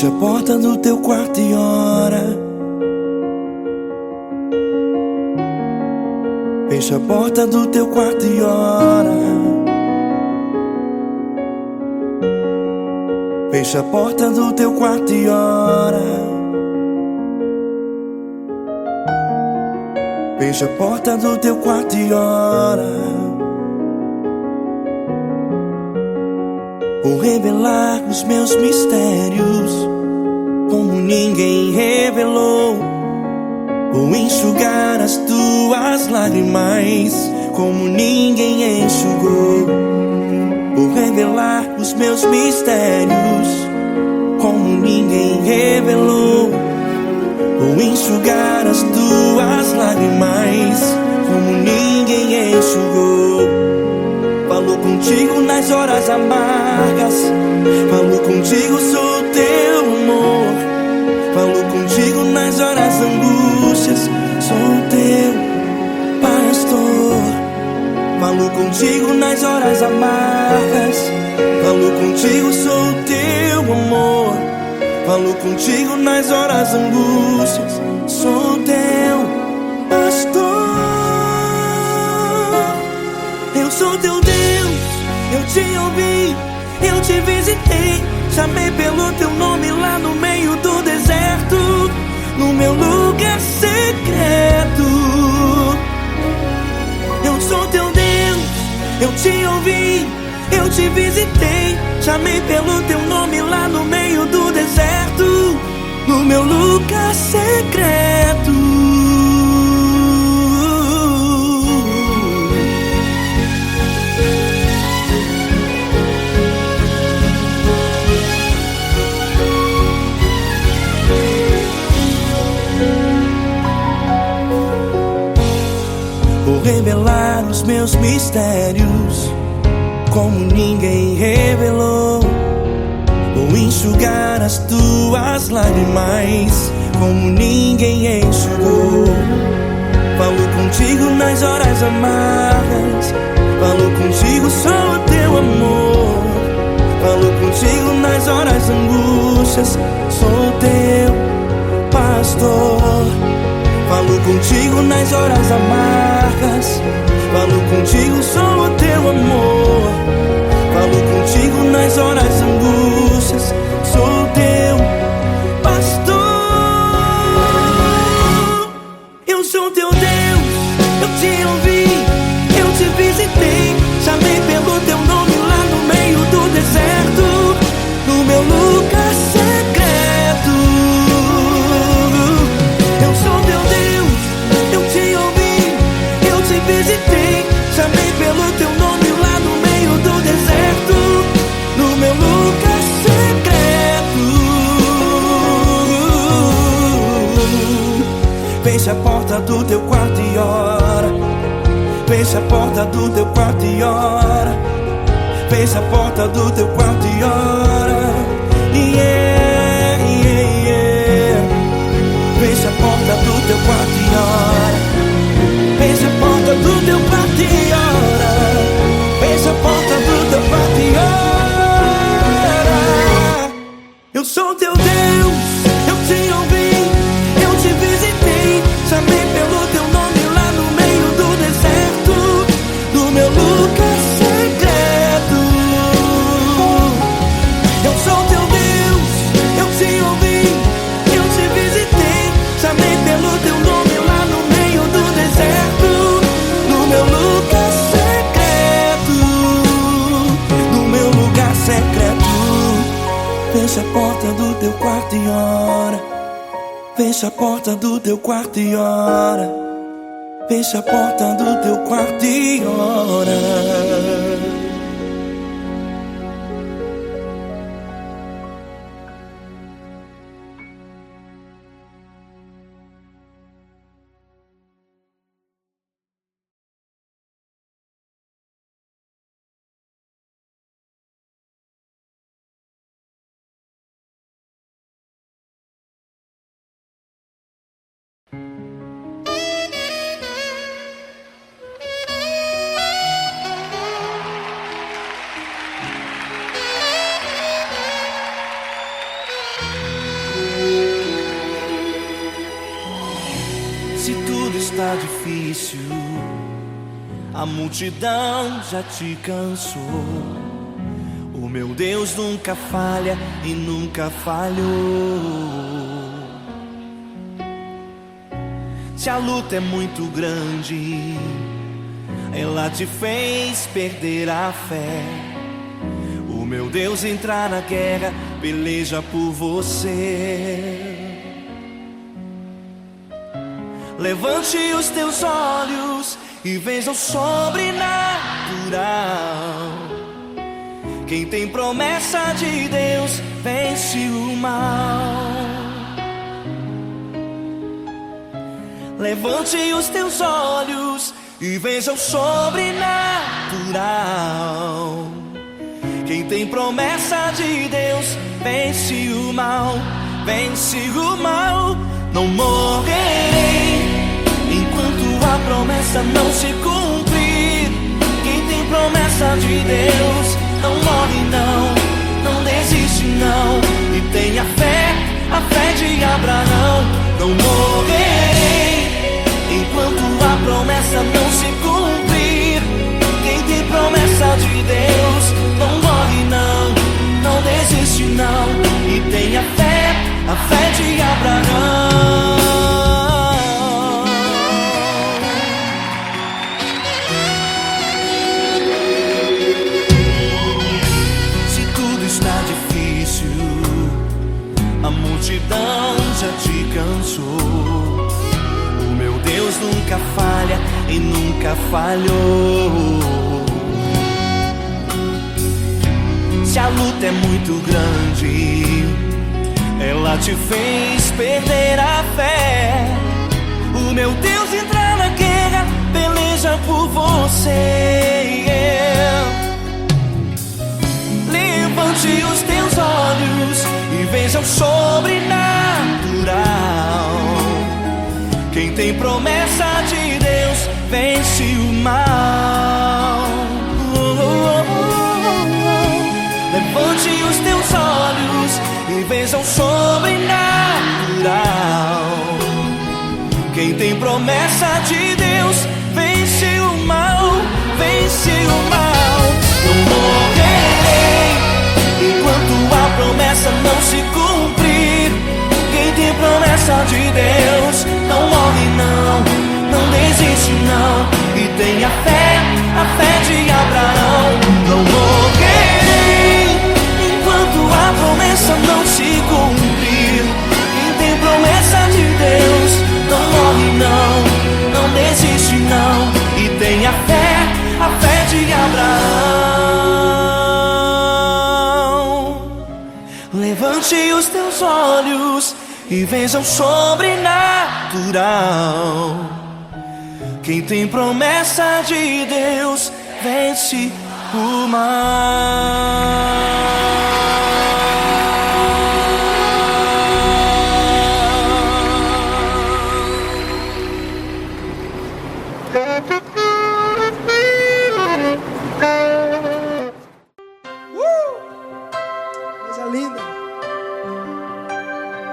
Fecha a porta do teu quarto e ora. Fecha a porta do teu quarto e ora. Fecha a porta do teu quarto e ora. Fecha a porta do teu quarto e ora. Vou revelar os meus mistérios como ninguém revelou. Vou enxugar as tuas lágrimas como ninguém enxugou. Vou revelar os meus mistérios como ninguém revelou. Vou enxugar as tuas lágrimas como ninguém enxugou. Falo contigo nas horas amargas, falo contigo, sou teu amor. Falo contigo nas horas angústias, sou teu pastor. Falo contigo nas horas amargas, falo contigo, sou teu amor. Falo contigo nas horas angústias, sou teu pastor. Eu sou teu Deus, eu te ouvi, eu te visitei. Chamei pelo teu nome lá no meio do deserto, no meu lugar secreto. Eu sou teu Deus, eu te ouvi, eu te visitei. Chamei pelo teu nome lá no meio do deserto, no meu lugar secreto. Vou revelar os meus mistérios como ninguém revelou. Vou enxugar as tuas lágrimas como ninguém enxugou. Falo contigo nas horas amargas, falo contigo, sou teu amor. Falo contigo nas horas angústias, sou teu pastor. Falo contigo nas horas amargas, falo contigo, sou o teu amor. Falo contigo nas horas angústias, sou teu pastor. Eu sou teu Deus, eu te ouvi, eu te visitei. Chamei pelo teu nome lá no meio do deserto, no meu lugar secreto. Eu sou teu Deus, eu te ouvi, eu te visitei. Chamei pelo teu nome lá no meio do deserto, no meu lugar secreto. Fecha a porta do teu quarto e ora. Fecha a porta do teu quarto e ora. Fecha a porta do teu quarto e ora. Yeah, yeah, yeah. Fecha a porta do teu quarto e ora. Fecha a porta do teu quarto e ora. Fecha a porta do teu quarto e ora. Eu sou teu Deus, eu te ouvi, eu te visitei. Chamei pelo teu nome lá no meio do deserto, no meu lugar secreto. Eu sou teu Deus, eu te ouvi, eu te visitei. Chamei pelo teu nome lá no meio do deserto, no meu lugar secreto, no meu lugar secreto. Fecha a porta do teu quarto e ora. Fecha a porta do teu quarto e ora. Fecha a porta do teu quarto e ora. está difícil, a multidão já te cansou. O meu Deus nunca falha e nunca falhou. Se a luta é muito grande, ela te fez perder a fé. O meu Deus entrar na guerra, peleja por você. Levante os teus olhos e veja o sobrenatural. Quem tem promessa de Deus vence o mal. Levante os teus olhos e veja o sobrenatural. Quem tem promessa de Deus vence o mal, vence o mal. Não morrerei enquanto a promessa não se cumprir. Quem tem promessa de Deus não morre não, não desiste não. E tenha fé, a fé de Abraão. Não morrerei enquanto a promessa não se cumprir. Quem tem promessa de Deus não morre não, não desiste não. E tenha fé, a fé de Abraão. Se tudo está difícil, a multidão já te cansou. Deus nunca falha e nunca falhou. Se a luta é muito grande, ela te fez perder a fé. O meu Deus entra na guerra, peleja por você. Levante os teus olhos e veja o sobrenatural. Quem tem promessa de Deus vence o mal. Levante os teus olhos e veja o sobrenatural. Quem tem promessa de Deus vence o mal, vence o mal. Não morrerei enquanto a promessa não se cumprir. Quem tem promessa de Deus não morre não, não desiste não. E tenha fé, a fé de Abraão. Não morrerei enquanto a promessa não se cumprir. Quem tem promessa de Deus não morre não, não desiste não. E tenha fé, a fé de Abraão. Levante os teus olhos e veja o sobrenatural. Quem tem promessa de Deus vence o mal. Coisa linda.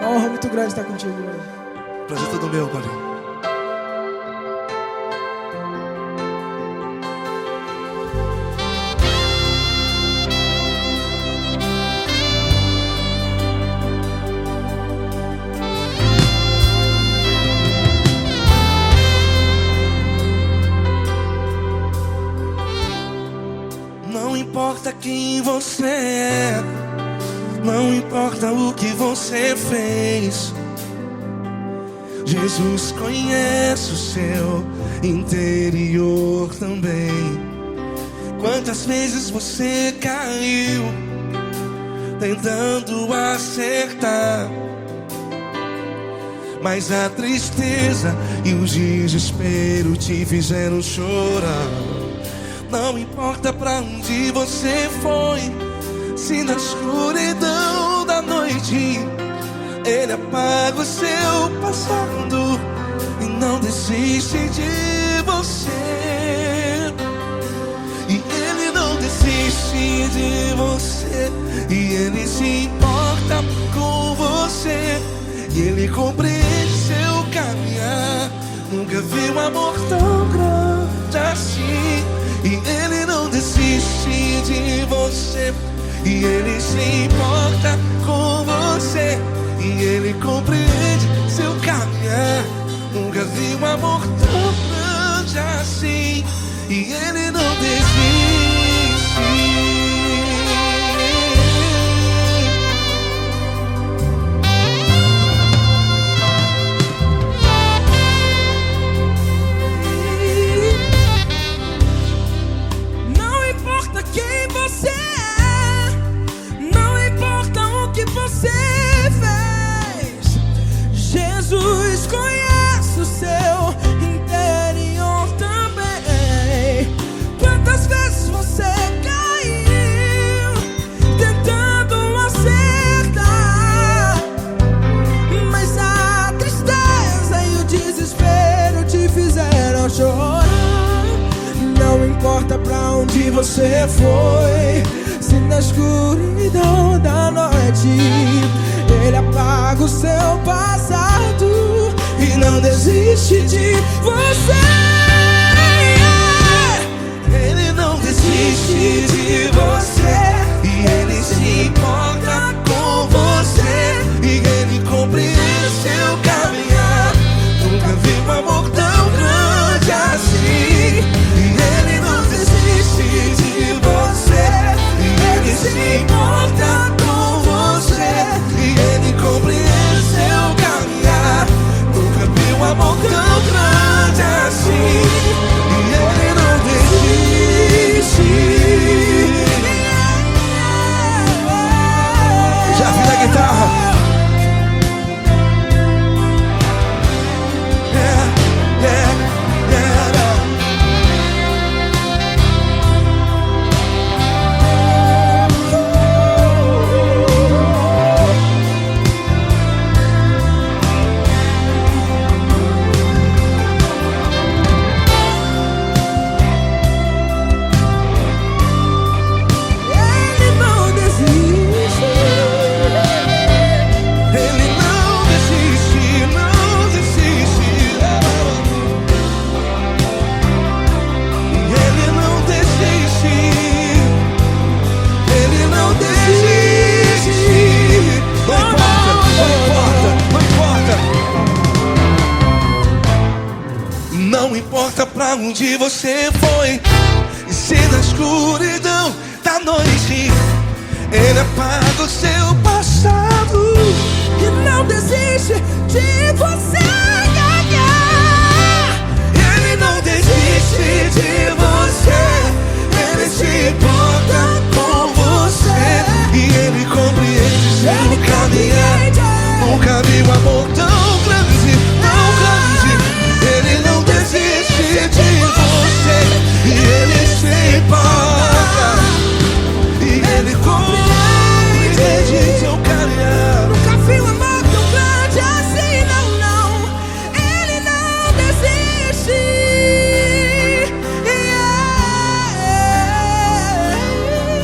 Uma honra muito grande estar contigo hoje. Prazer todo meu, Paulinho. Não importa quem você é, não importa o que você fez, Jesus conhece o seu interior também. Quantas vezes você caiu tentando acertar, mas a tristeza e o desespero te fizeram chorar. Não importa pra onde você foi, se na escuridão da noite Ele apaga o seu passado e não desiste de você. E Ele não desiste de você, e Ele se importa com você, e Ele compreende seu caminhar. Nunca vi um amor tão grande assim. E Ele não desiste de você, e Ele se importa com você, e Ele compreende seu caminhar. Nunca vi um amor tão grande assim. E Ele não desiste. Não importa quem você é, não importa o que você fez, Jesus conhece o seu interior também. Quantas vezes você caiu tentando acertar, mas a tristeza e o desespero te fizeram chorar. Não importa pra onde você foi, se na escuridão da noite Ele apaga o seu passado e não desiste de você. Ele não desiste de você, e Ele se importa com você, e Ele compreende seu caminhar. Nunca vi um amor tão grande assim. E Ele não desiste de você, e Ele se importa com você, e Ele compreende seu caminhar. Nunca vi um amor tão grande assim. E Ele não desiste. Já vi na guitarra. Não importa pra onde você foi, e se na escuridão da noite Ele apaga o seu passado E não desiste de você. Ele não desiste de você, Ele se importa com você, e Ele compreende seu caminhar. Nunca vi um amor tão grande, tão grande. Ele não desiste de você, e Ele se importa, e Ele compreende seu caminhar. Nunca vi um amor tão grande assim, não, não. Ele não desiste.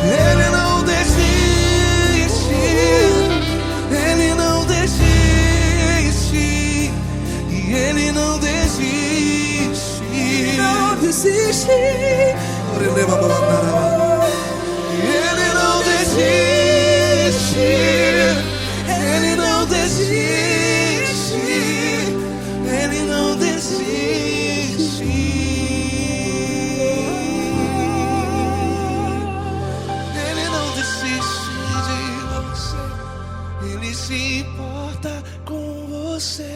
Ele não desiste. Ele não desiste. E Ele não desiste. Não desiste. Ele não desiste. Ele não desiste. Ele não desiste. Ele não desiste de você. Ele se importa com você.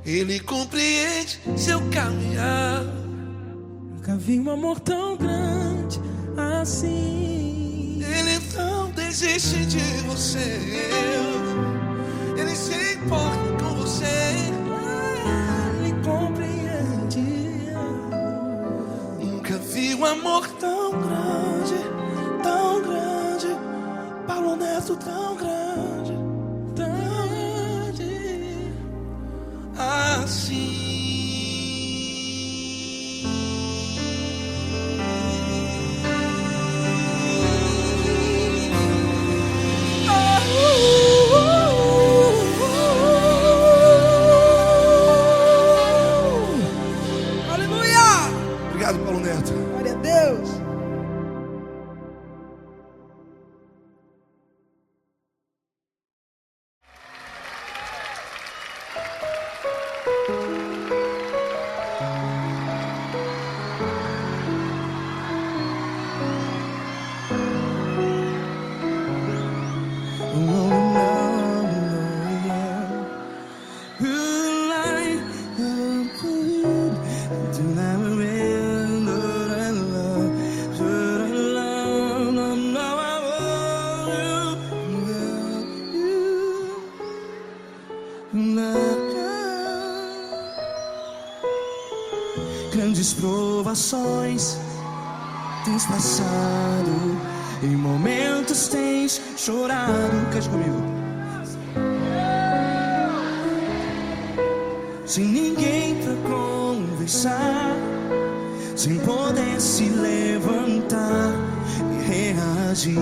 Ele compreende seu caminhar. Nunca vi um amor tão grande assim. Ele não desiste de você. Ele se importa com você. Ele compreende. Nunca vi um amor tão grande, tão grande. Paulo Neto tão grande, tão grande assim. Glória a Deus. Grandes provações tens passado, em momentos tens chorado. Cante comigo. Sem ninguém pra conversar, sem poder se levantar e reagir.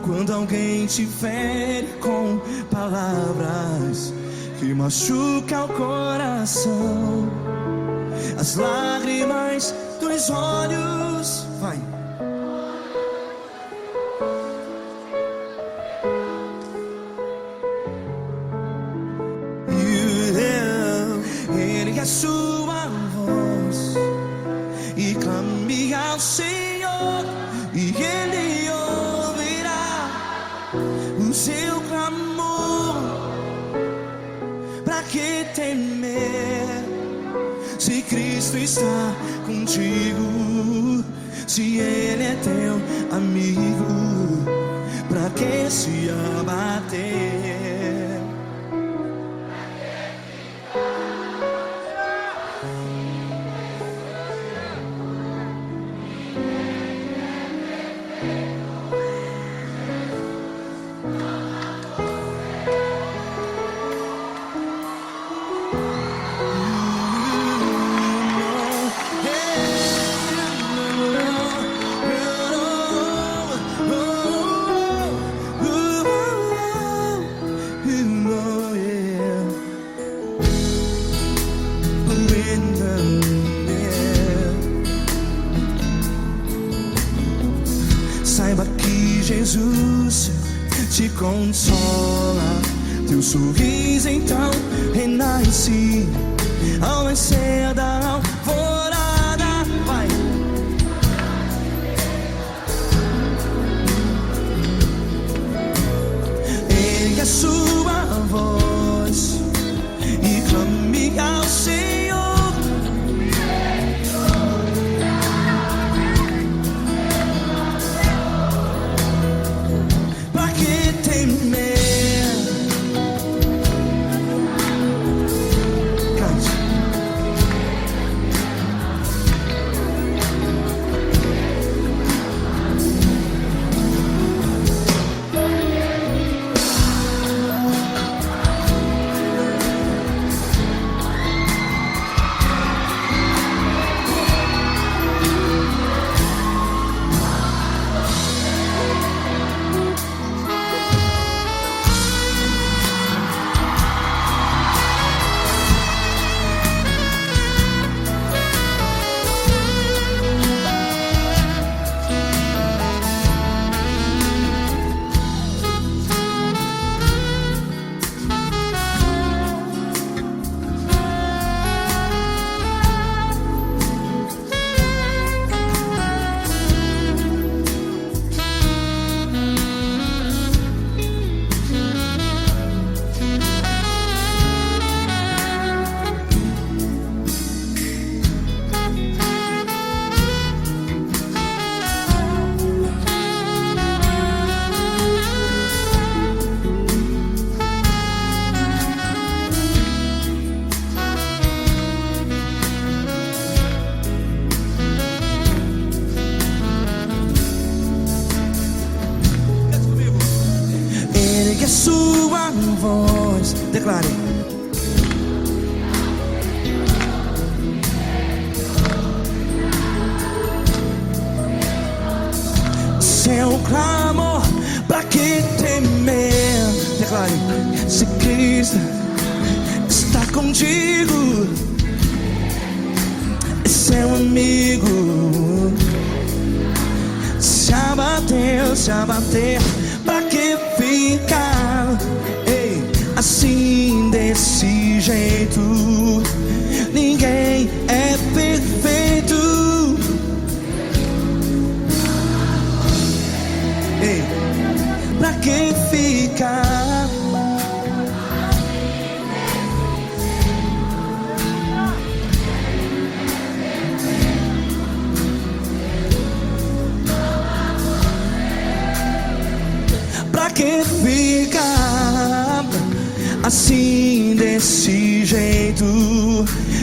Quando alguém te fere com palavras que machuca o coração, as lágrimas dos olhos, vai. Ergue a sua voz e clame ao Senhor, e Ele ouvirá o seu clamor. Pra que temer, se Cristo está contigo? Se Ele é teu amigo, pra que se abater? Saiba que Jesus te consola, teu sorriso então renasce ao nascer da alvorada. Vai. Ergue a sua voz e clame ao Senhor. Ergue a sua voz, declare. Seu clamor, pra que temer? Declare. Se Cristo está contigo, comigo. Se abater, pra que ficar? Ei, assim desse jeito, ninguém é perfeito. Ei, pra que ficar? Pra que ficar assim desse jeito?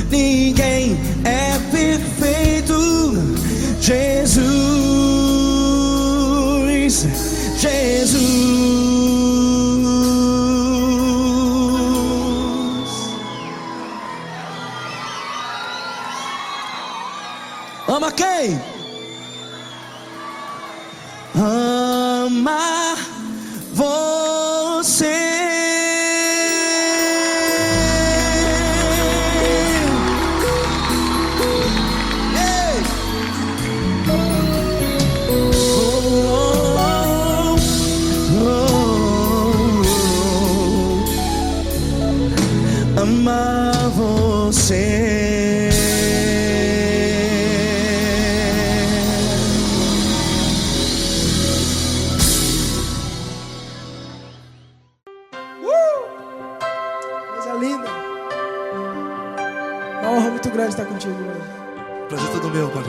Ninguém é perfeito. Jesus, Jesus. Ama quem? Ama você. Ei. Amar você. Coisa linda. Uma honra muito grande estar contigo, mano. Prazer todo meu, Pai.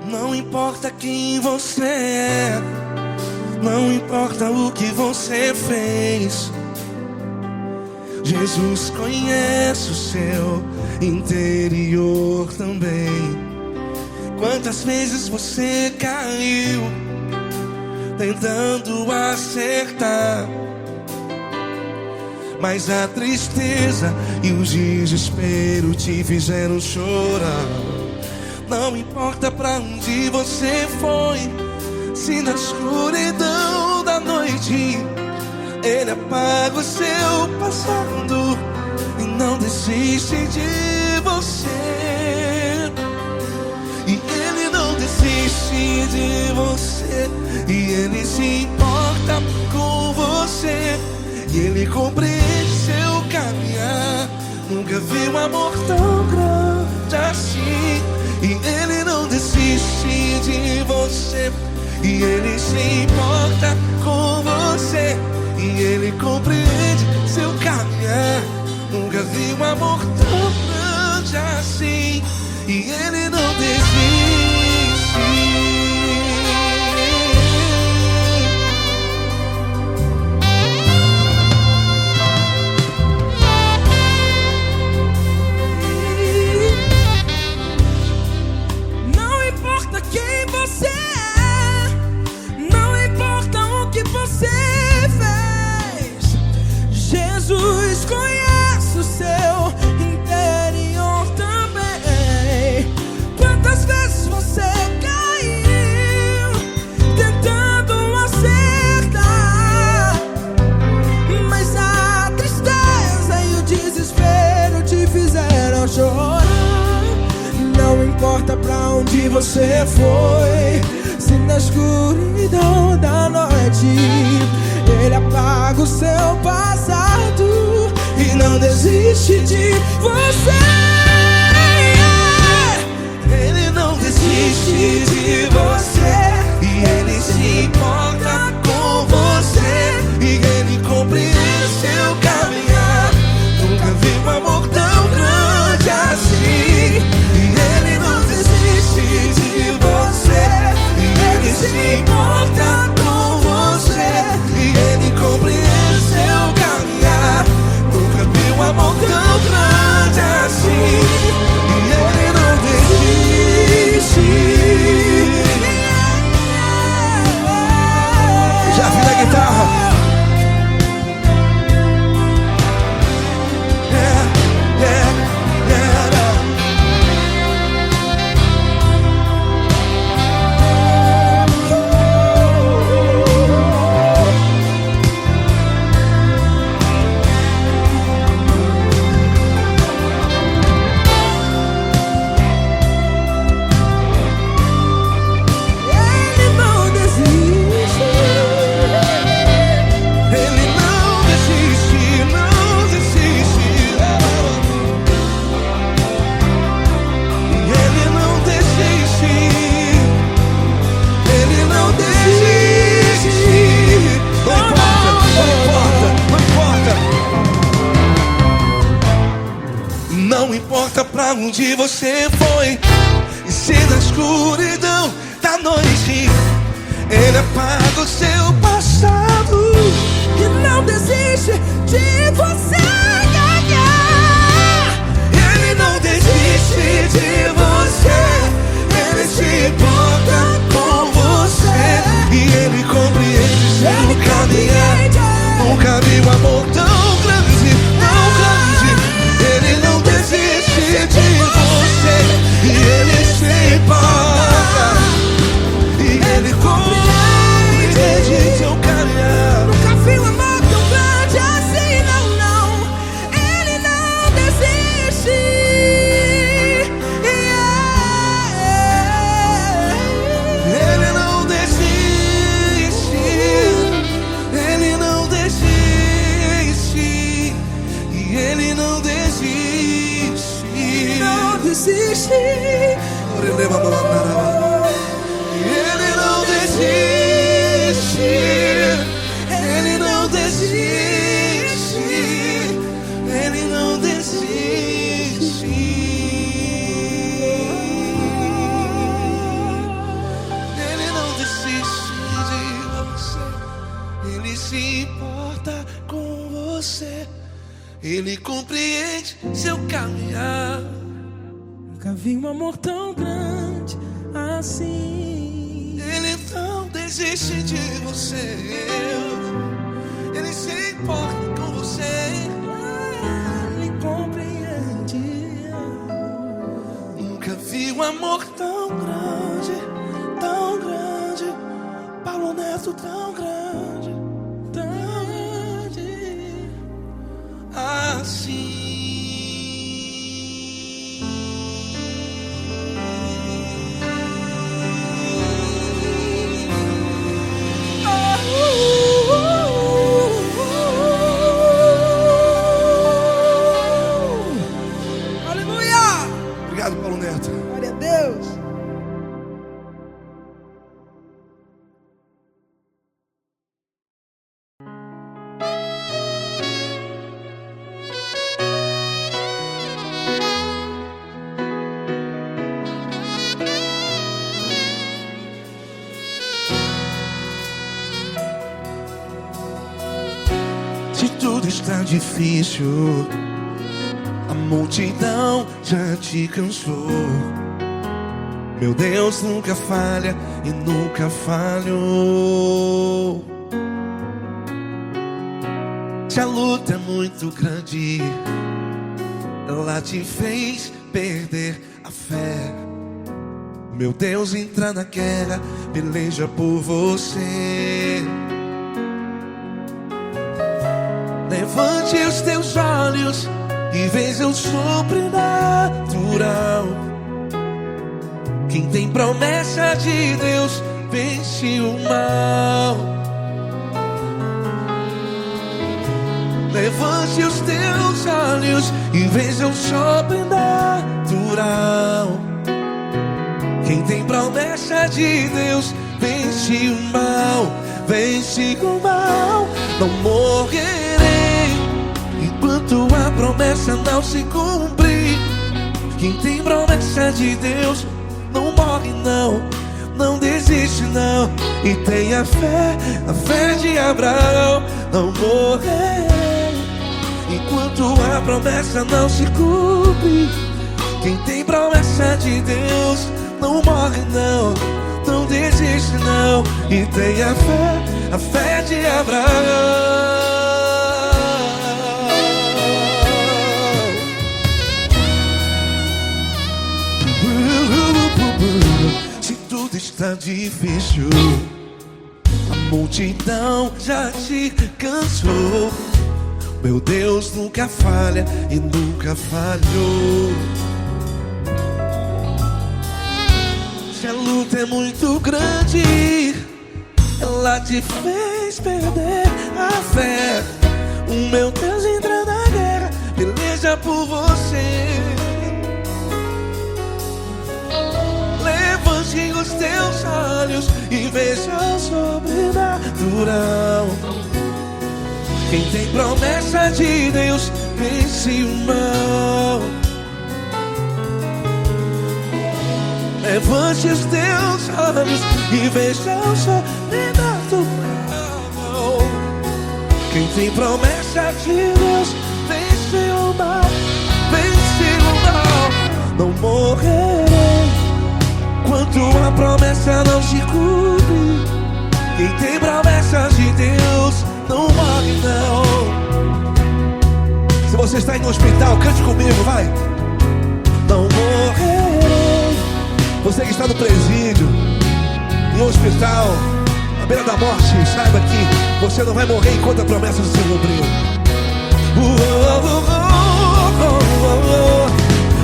Não importa quem você é, não importa o que você fez, Jesus conhece o seu interior também. Quantas vezes você caiu tentando acertar, mas a tristeza e o desespero te fizeram chorar. Não importa pra onde você foi, se na escuridão da noite Ele apaga o seu passado e não desiste de você. E Ele não desiste de você, e Ele se importa com você, e Ele compreende seu caminhar. Nunca vi um amor tão grande assim. E Ele não desiste de você, e Ele se importa com você, e Ele compreende seu caminhar. Nunca vi um amor tão grande assim. E Ele não desiste. Quem você é, não importa o que você fez, Jesus conhece o seu interior também. Quantas vezes você caiu tentando acertar, mas a tristeza e o desespero te fizeram chorar. Não importa pra onde você foi, se na escuridão da noite Ele apaga o seu passado e não desiste de você. Ele não desiste de você, e Ele se importa com você, e Ele compreende seu caminhar. Nunca vi um amor tão grande assim. E Ele não desiste de você, e Ele se importa com você, e Ele compreende seu caminhar. Nunca vi um amor tão grande assim. E Ele não desiste. Já vi na guitarra. onde você foi. E se na escuridão da noite Ele apaga o seu passado E não desiste de você. Ele não desiste de você. Ele se importa com você. E Ele compreende seu caminhar. Nunca vi um amor tão grande, tão grande. Ele não desiste de você. E Ele se importa. E Ele compreende seu caminhar. Nunca vi um amor tão grande assim, não, não. Ele não desiste. Ele não desiste. Ele não desiste. E Ele não desiste. Não desiste. Ele não desiste. Ele não desiste. Ele não desiste. Ele não desiste de você. Ele se importa com você. Ele compreende seu caminhar. Nunca vi um amor tão grande assim. Ele não desiste de você. Ele se importa com você. Ele compreende. Nunca vi um amor tão grande, tão grande. Paulo Neto tão grande, tão grande assim. Obrigado, Paulo Neto. Glória a Deus. Se tudo está difícil, a multidão já te cansou. Meu Deus nunca falha e nunca falhou. Se a luta é muito grande, ela te fez perder a fé. Meu Deus entra na guerra, peleja por você. Levante os teus olhos e veja o sobrenatural. Quem tem promessa de Deus vence o mal. Levante os teus olhos e veja o sobrenatural. Quem tem promessa de Deus vence o mal. Vence o mal. Não morrerei enquanto a promessa não se cumprir. Quem tem promessa de Deus não morre não, não desiste não. E tenha fé, a fé de Abraão. Não morrerei enquanto a promessa não se cumpre. Quem tem promessa de Deus não morre não, não desiste não. E tenha fé, a fé de Abraão. Se tudo está difícil, a multidão já te cansou. Meu Deus nunca falha e nunca falhou. Se a luta é muito grande, ela te fez perder a fé. O meu Deus entra na guerra, peleja por você. Levante os teus olhos e veja o sobrenatural. Quem tem promessa de Deus vence o mal. Levante os teus olhos e veja o sobrenatural. Quem tem promessa de Deus vence o mal, vence o mal. Não morrerei quando a promessa não se cumpre. Quem tem promessa de Deus não morre não. Se você está em um hospital, cante comigo, vai. Não morrerei. Você que está no presídio, em um hospital, à beira da morte, saiba que você não vai morrer enquanto a promessa não se cumprir.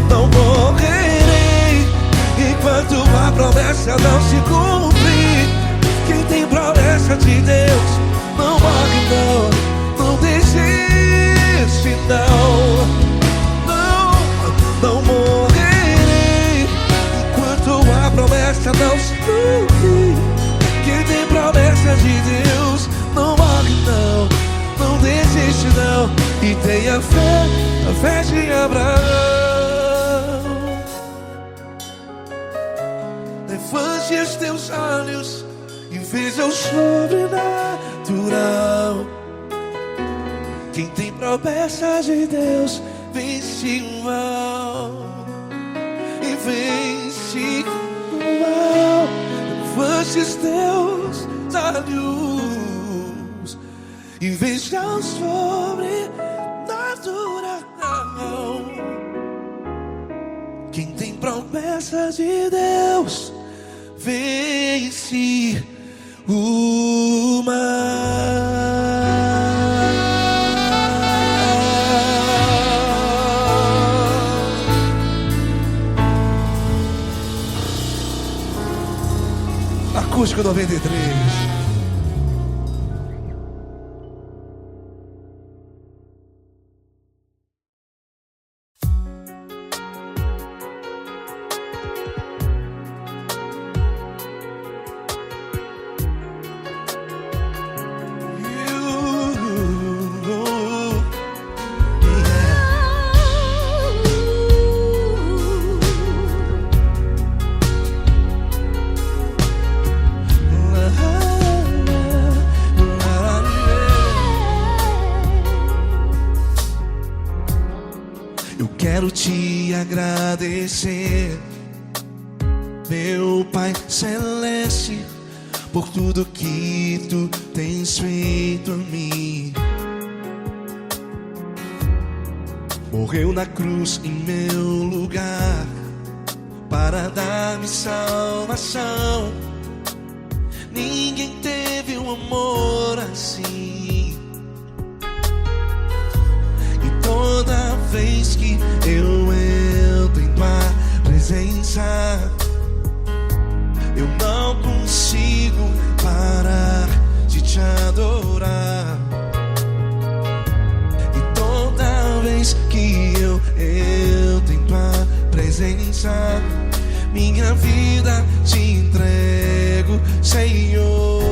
Não morrerei enquanto a promessa não se cumprir. Quem tem promessa de Deus não morre não. Não desiste não. Não morrerei enquanto a promessa não se cumprir. Quem tem promessa de Deus não morre não. Não desiste não. E tenha fé, a fé de Abraão. Levante os teus olhos e veja o sobrenatural. Quem tem promessa de Deus vence o mal. E vence o mal. Levante os teus olhos e veja o sobrenatural. Quem tem promessa de Deus vence o mal. Acústico 93. Quero te agradecer, meu Pai Celeste, por tudo que tu tens feito a mim. Morreu na cruz em meu lugar para dar-me salvação. Ninguém teve um amor assim. E toda vez que eu entro em tua presença, eu não consigo parar de te adorar. E toda vez que eu entro em tua presença, minha vida te entrego, Senhor.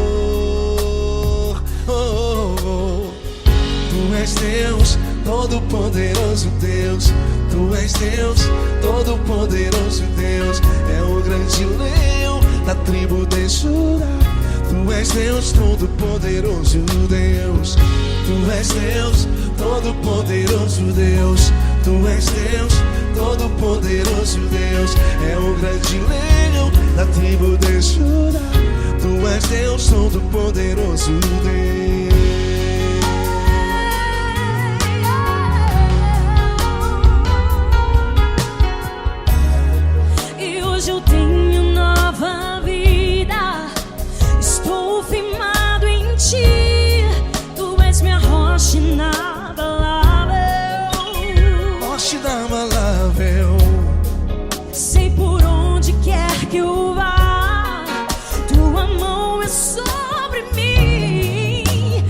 Tu és Deus, Todo-Poderoso Deus. Tu és Deus, Todo-Poderoso Deus. É o grande leão da tribo de Judá. Tu és Deus, Todo-Poderoso Deus. Tu és Deus, Todo-Poderoso Deus. Tu és Deus, Todo-Poderoso Deus. É o grande leão da tribo de Judá. Tu és Deus, Todo-Poderoso Deus. Hoje eu tenho nova vida, estou firmado em ti. Tu és minha rocha inabalável, rocha inabalável. Sei por onde quer que eu vá, tua mão é sobre mim.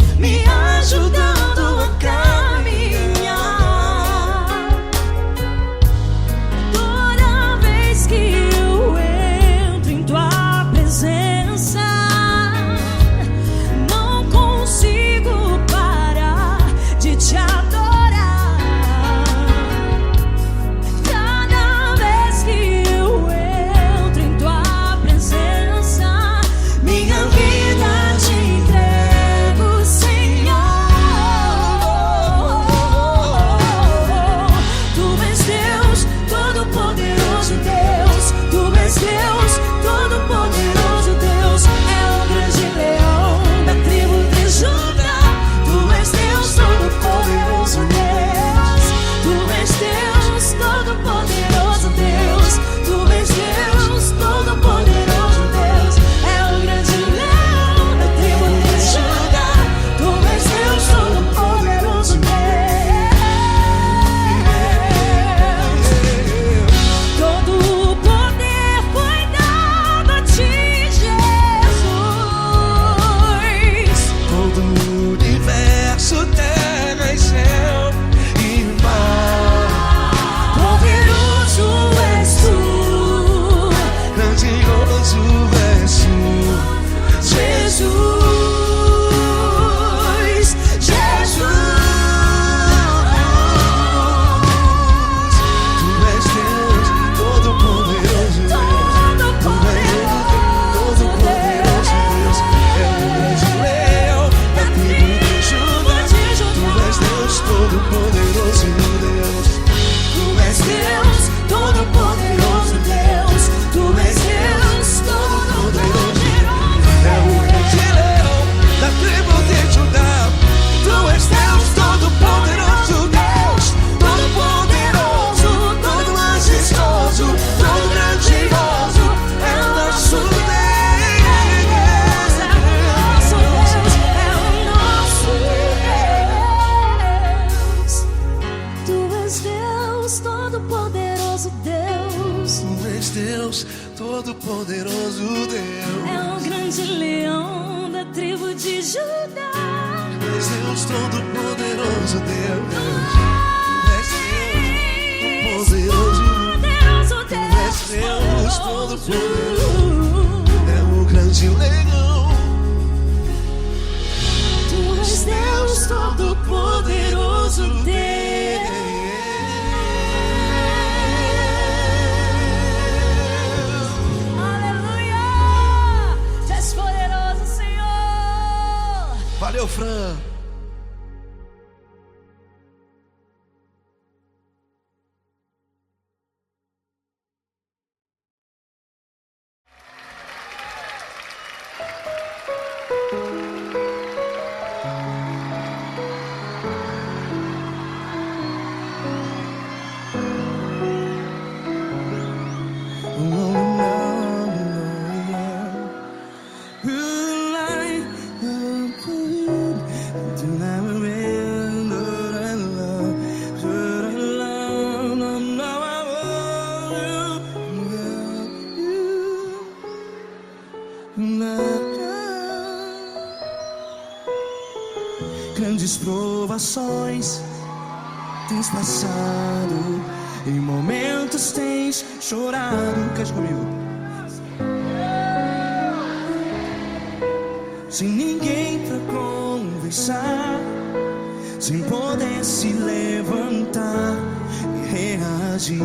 Todo-Poderoso Deus. É o grande leão da tribo de Judá. És Deus Todo-Poderoso Deus. És Deus Poderoso. És Deus Todo-Poderoso. É o grande leão. Tu és Deus Todo-Poderoso Deus. Aleluia! Tu és poderoso, Senhor. Valeu, Fran. Grandes provações tens passado, em momentos tens chorado. Cante comigo. Sem ninguém pra conversar, sem poder se levantar e reagir.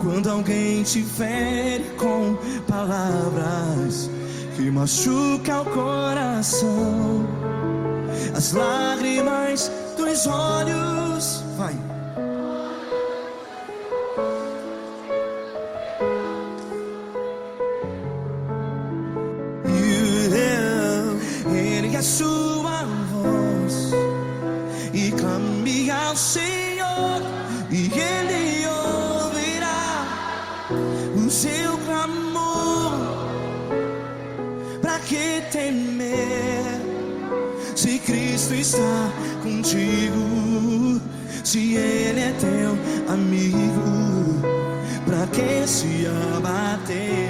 Quando alguém te fere com palavras que machuca o coração, as lágrimas dos olhos, vai. Ergue a sua voz e clame ao Senhor, e Ele ouvirá o seu clamor. Pra que temer, se Cristo está contigo? Se Ele é teu amigo, pra que se abater?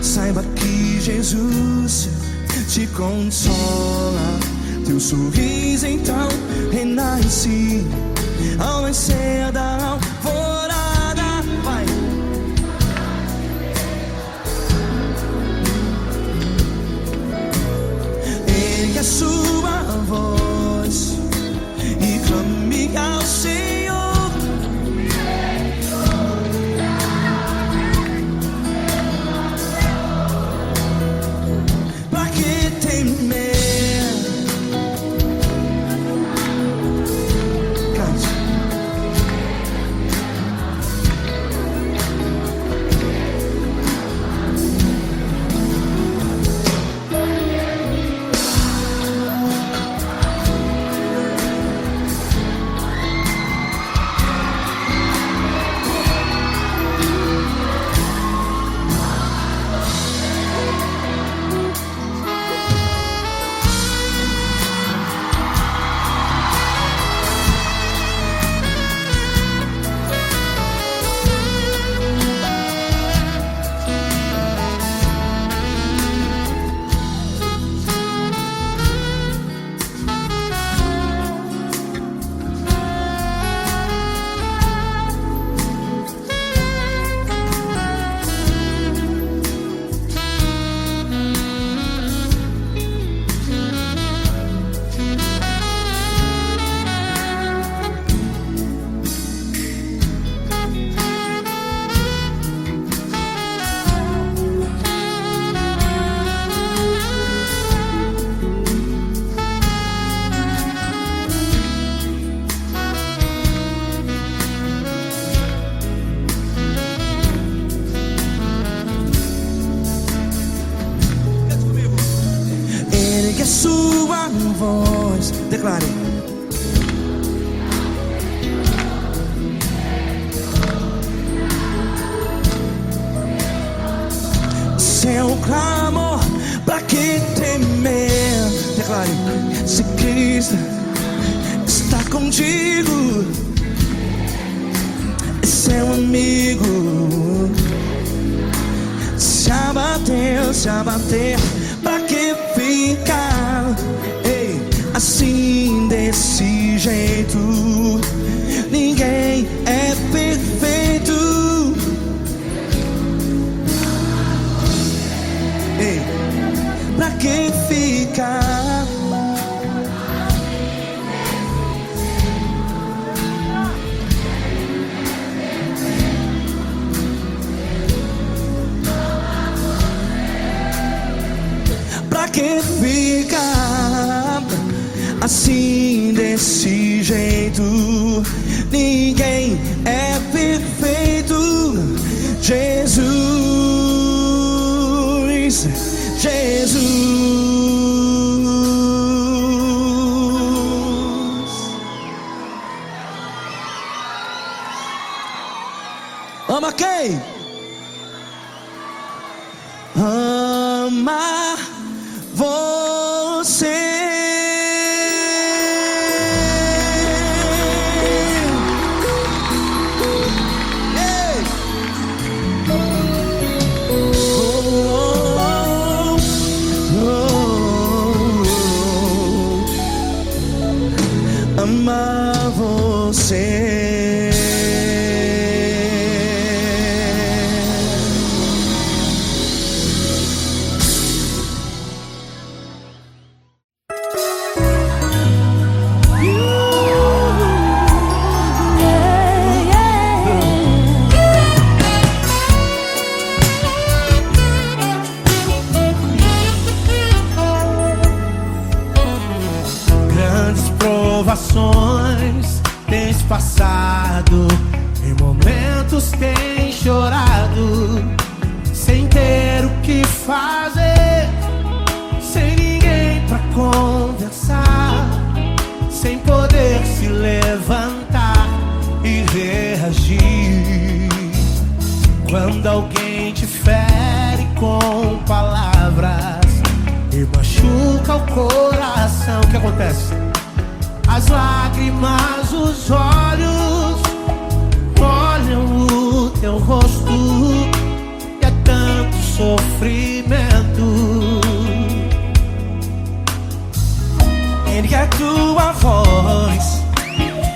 Saiba que Jesus te consola, teu sorriso então renasce ao nascer da alvorada. Vai. Ergue a sua voz e clame ao Senhor. voz. Declare. Seu clamor, pra que temer? Declare. Se Cristo está contigo, é seu amigo. Se abater, pra que ficar? Ei, assim desse jeito, ninguém é perfeito. Ei, pra que ficar? Pra que ficar assim desse jeito? Ninguém é perfeito. Jesus, ama quem? Ama você. Ei. Ama você. Provações tens passado, em momentos tens chorado, sem ter o que fazer, sem ninguém pra conversar, sem poder se levantar e reagir. Quando alguém te fere com palavras e machuca o coração, o que acontece? As lágrimas, os olhos olham o teu rosto e é tanto sofrimento. Ergue a tua voz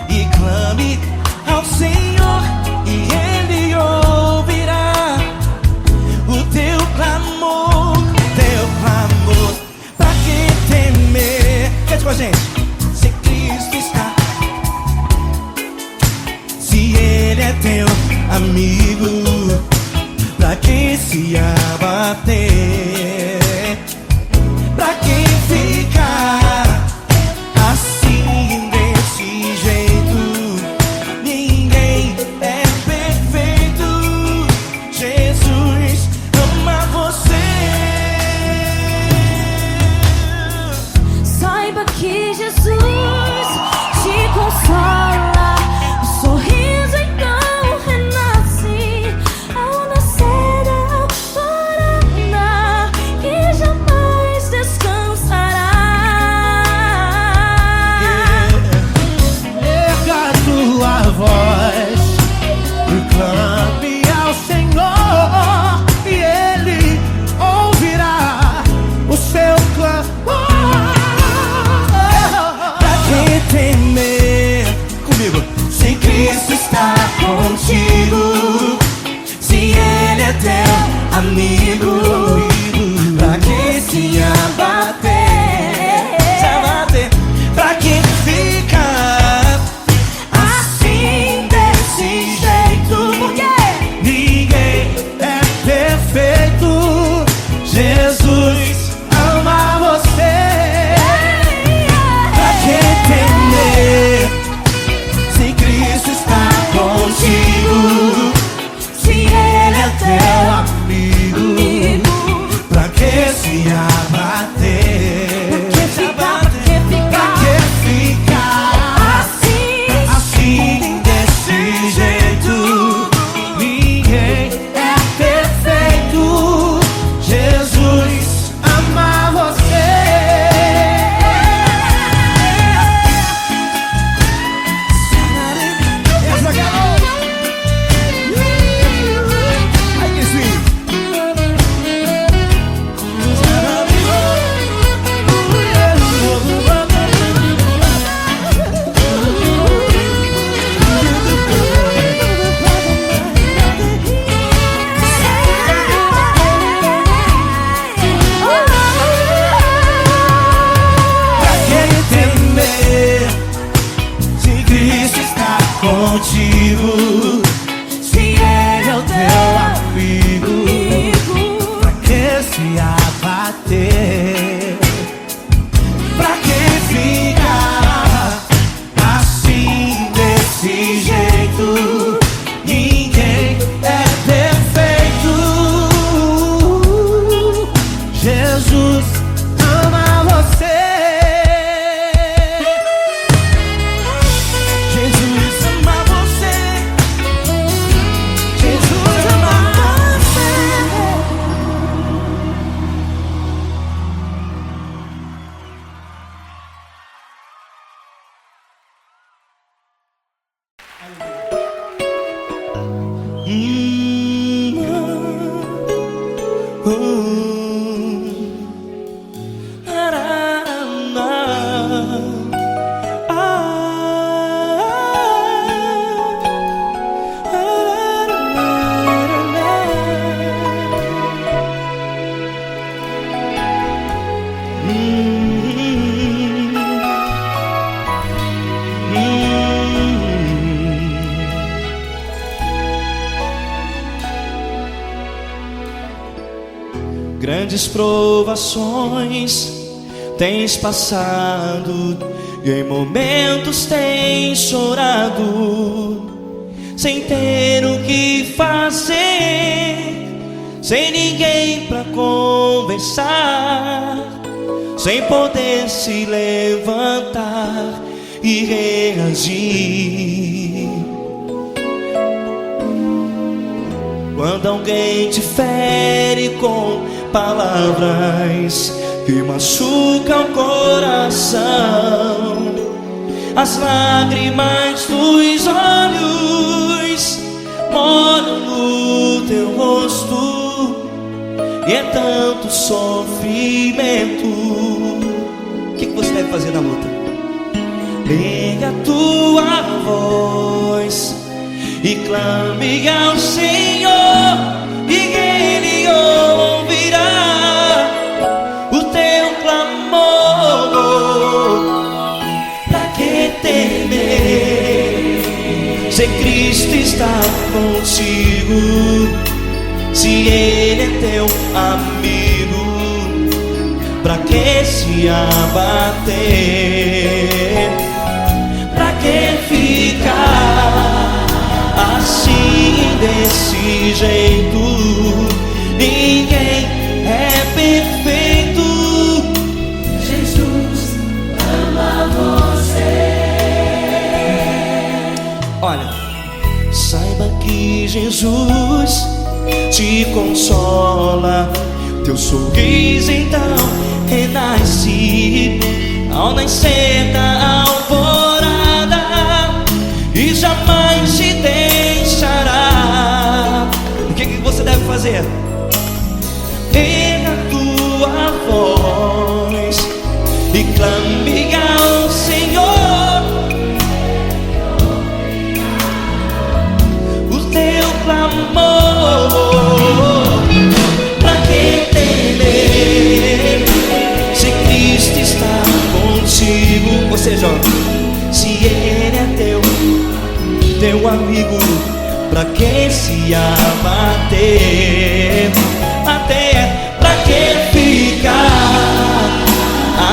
e clame ao Senhor, e Ele ouvirá o teu clamor, teu clamor. Pra que temer? Cante com a gente. Se Ele é teu amigo, pra que se abater? Pra que ficar assim desse jeito? Ninguém é perfeito. Jesus ama você. Saiba que Jesus te consola. O sorriso então renasce ao nascer da alvorada. Se ele é o teu amigo, pra que se abater? Pra que ficar assim, desse jeito? Ninguém é perfeito. Jesus ama você. Jesus ama você. Jesus ama você. Grandes provações tens passado e em momentos tens chorado, sem ter o que fazer, sem ninguém pra conversar, sem poder se levantar e reagir. Quando alguém te fere com palavras que machucam o coração, as lágrimas dos olhos molham no teu rosto, e é tanto sofrimento. O que você deve fazer na luta? Erga a tua voz e clame ao Senhor, e Ele ouvirá o teu clamor. Pra que temer, se Cristo está contigo, se Ele é teu amigo? Pra que se abater? Pra que ficar assim, desse jeito? Ninguém é perfeito. Jesus ama você. Olha, saiba que Jesus te consola, teu sorriso então renasce ao nascer da alvorada, e jamais te deixará. O que você deve fazer? Erga a tua voz e clame ao Senhor, o teu clamor. Pra que temer, se Cristo está contigo? Ou seja, se Ele é teu amigo, pra que se abater? Até pra que ficar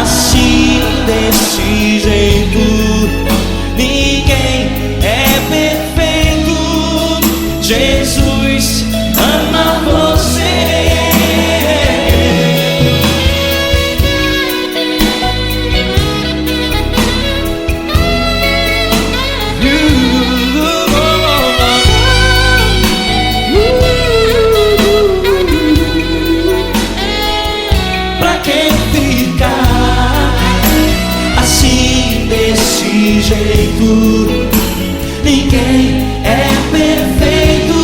assim, desse jeito? Ninguém é perfeito. Jesus ama você. Jeito, ninguém é perfeito.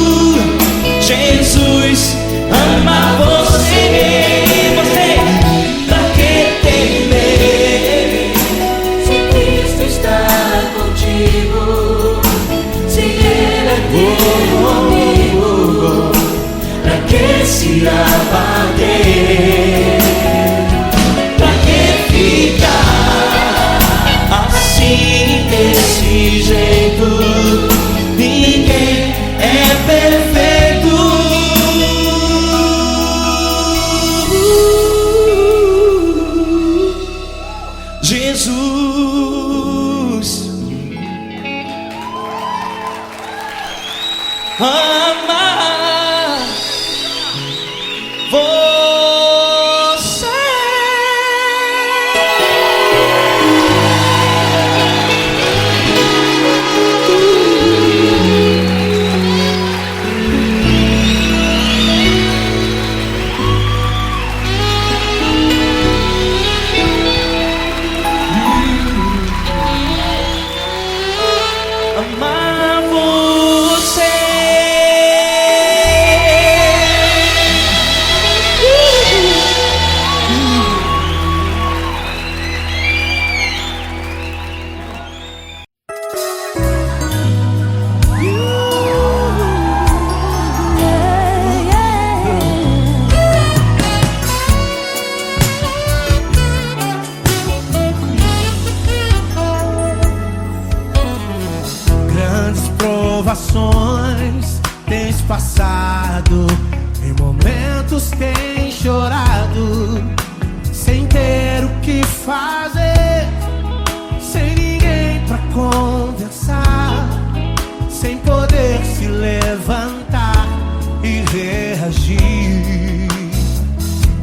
Jesus ama você. Você, pra que temer, se Cristo está contigo, se Ele é teu amigo? Pra que se abater? Pra que ficar assim, desse jeito? Ninguém amar você. Amar você. Grandes provações tens passado, em momentos tens chorado, sem ter o que fazer, sem ninguém pra conversar, sem poder se levantar e reagir.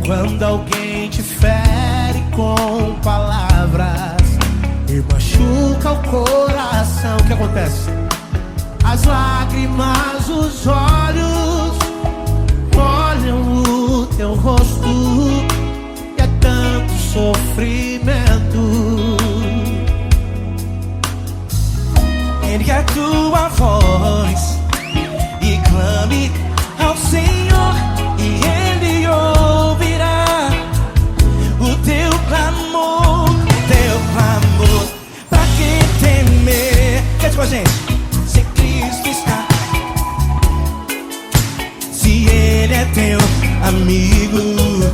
Quando alguém te fere com palavras e machuca o coração, o que acontece? As lágrimas, os olhos molham o teu rosto, e é tanto sofrimento. Ergue a tua voz e clame ao Senhor, e Ele ouvirá o teu clamor, pra que temer? Cante com a gente. Se Cristo está, se Ele é teu amigo,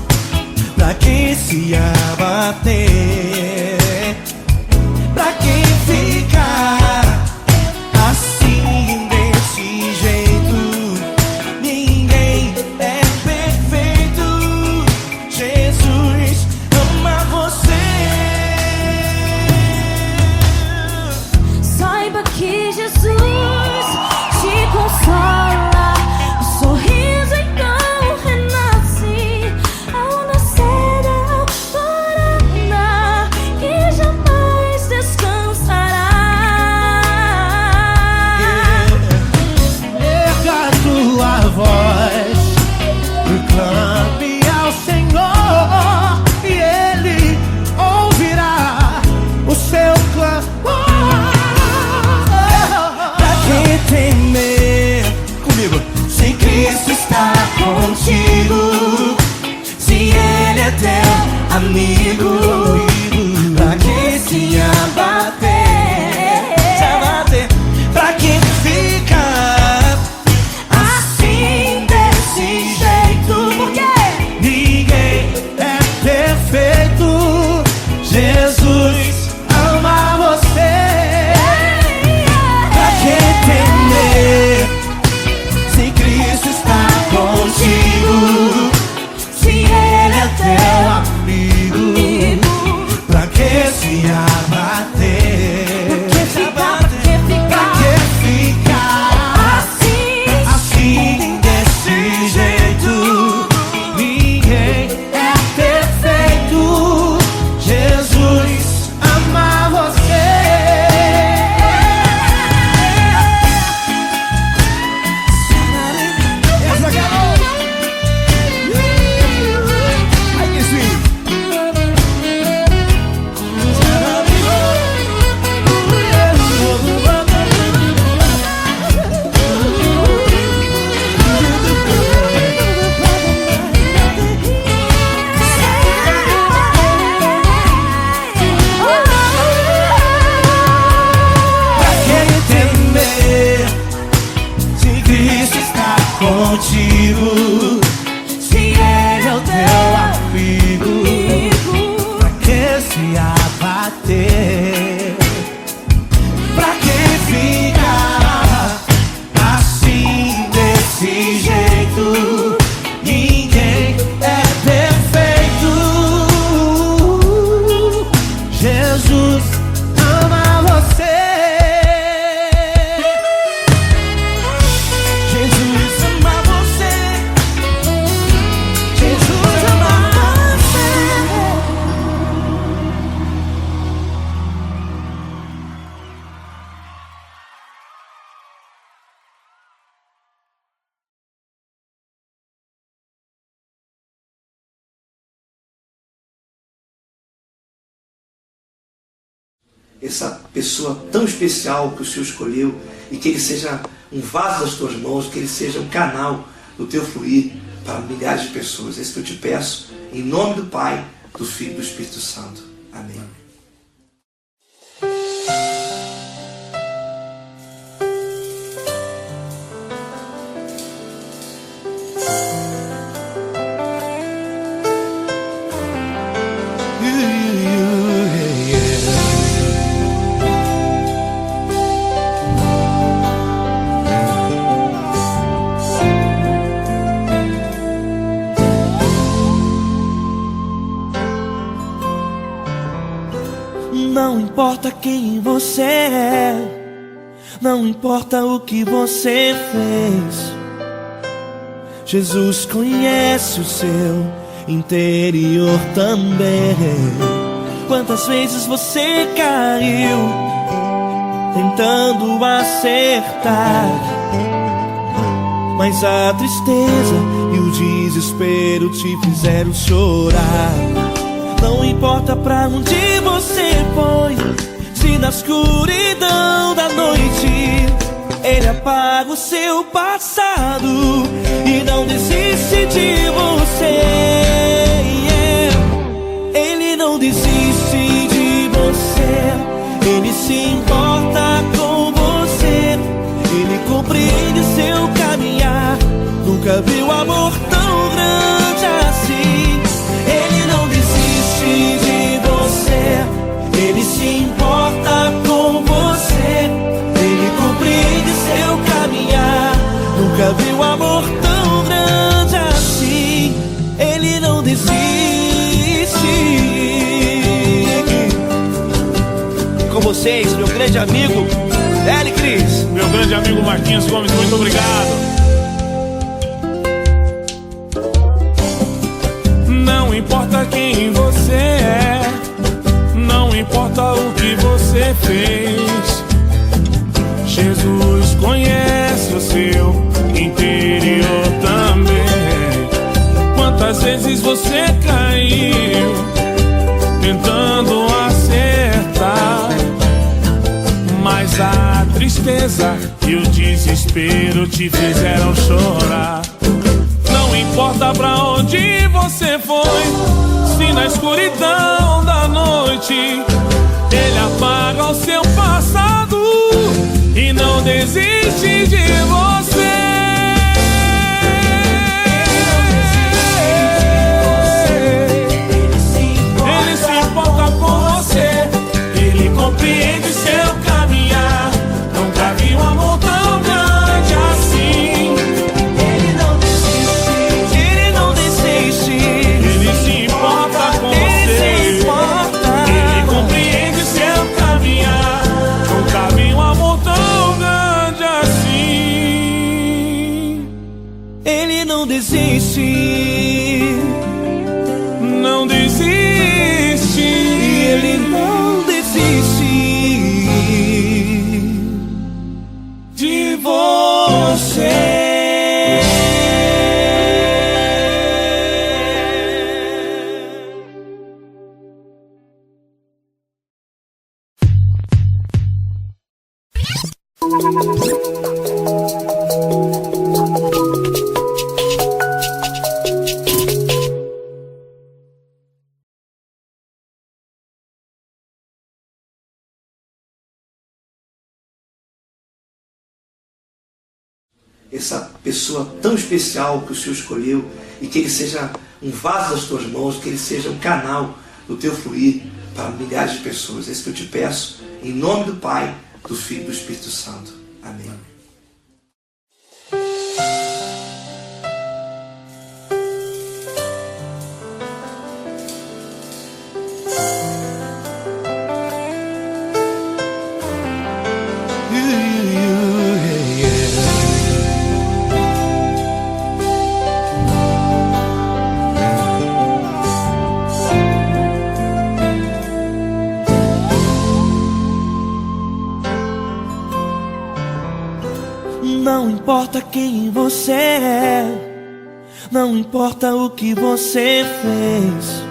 pra que se abater? Pra que ficar assim desse jeito? Ninguém é perfeito. Jesus ama você. Saiba que Jesus te consola, o sorriso então renasce ao nascer da alvorada, que jamais descansará. Erga a tua voz, proclame ao Senhor, e Ele ouvirá o seu clamor. Pra que temer? Comigo. Se Cristo está contigo, se Ele é teu amigo, pra que se abater? Se abater. Pra que ficar assim desse jeito? Por quê? Ninguém é perfeito. Jesus ama você. Pra que temer? Se Cristo está contigo, se Ele é teu amigo, pra que se abater? Pra que ficar assim desse jeito? Ninguém é perfeito. Jesus ama você. Essa garota. Ai, que sim. Pra que temer? Se Cristo está contigo, se Ele é o teu Amigo, pra que se abater? pra que ficar assim desse jeito? Ninguém é perfeito. Jesus ama você. essa pessoa tão especial que o Senhor escolheu, e que ele seja um vaso das tuas mãos, que ele seja um canal do teu fluir para milhares de pessoas. É isso que eu te peço, em nome do Pai, do Filho e do Espírito Santo. Amém. Não importa quem você é, não importa o que você fez, Jesus conhece o seu interior também. Quantas vezes você caiu tentando acertar, mas a tristeza e o desespero te fizeram chorar. Não importa pra onde você foi, se na escuridão da noite Ele apaga o seu passado e não desiste de você. Ele não desiste de você, Ele se importa com você, Ele compreende seu caminhar. Nunca viu amor tão grande assim. Ele não desiste de você, Ele se importa com você, Ele compreende seu caminhar. Nunca viu amor tão grande assim. Ele não desiste. Com vocês, meu grande amigo Eli Cris. Meu grande amigo Marquinhos Gomes, muito obrigado. Não importa quem você é, não importa o que você fez, Jesus conhece o seu interior também. Quantas vezes você caiu tentando acertar, mas a tristeza e o desespero te fizeram chorar. Não importa pra onde você foi, se na escuridão da noite Ele apaga o seu passado e não desiste de você. Ele se importa com você, Ele compreende seu caminhar. Nunca vi um amor tão grande assim. Ele não desiste, Ele não desiste. Ele se importa com você, Ele compreende seu caminhar. Nunca vi um amor tão grande assim. Ele não desiste, não desiste. Ele não desiste De você. Essa pessoa tão especial que o Senhor escolheu, e que ele seja um vaso das tuas mãos, que ele seja um canal do teu fluir para milhares de pessoas. É isso que eu te peço, em nome do Pai, do Filho e do Espírito Santo. Amém. Não importa quem você é, não importa o que você fez,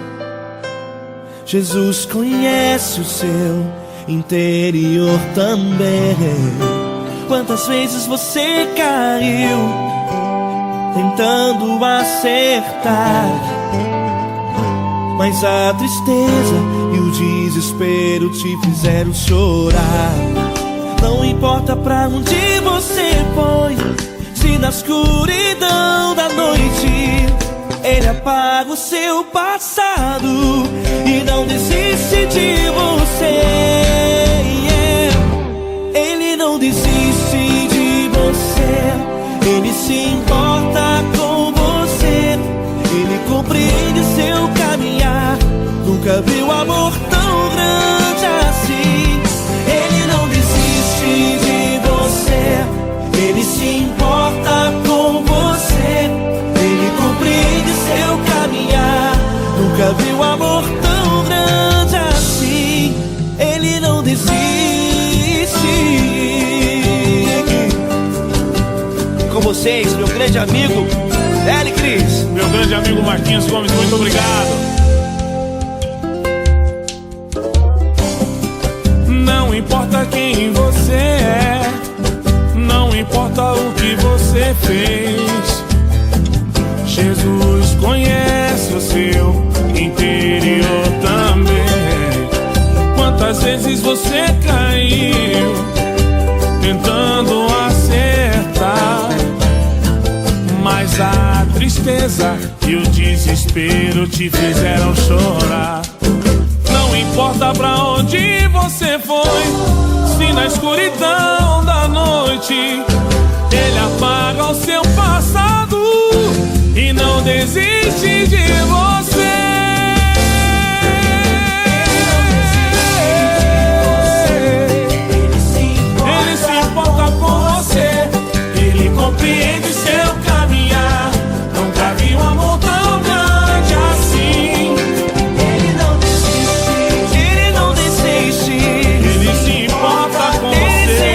Jesus conhece o seu interior também. Quantas vezes você caiu tentando acertar, mas a tristeza e o desespero te fizeram chorar. Não importa pra onde você foi, se na escuridão da noite ele apaga o seu passado e não desiste de você. Ele não desiste de você, ele se importa com você, ele compreende seu caminhar. Nunca viu amor tão grande assim. Ele não desiste de você, ele se importa com você, ele compreende seu caminhar. Nunca viu amor tão grande assim. Ele não desiste. Com vocês, meu grande amigo L. Cris. Meu grande amigo Marquinhos Gomes, muito obrigado. Não importa quem você é, não importa o que você fez, Jesus conhece o seu interior também. Quantas vezes você caiu tentando acertar, mas a tristeza e o desespero te fizeram chorar. Não importa pra onde você foi, se na escuridão da noite ele apaga o seu passado e não desiste de você. Ele se importa com você, ele compreende seu caminhar. Nunca vi um amor tão grande assim. Ele não desiste, ele não desiste. Ele se importa com você,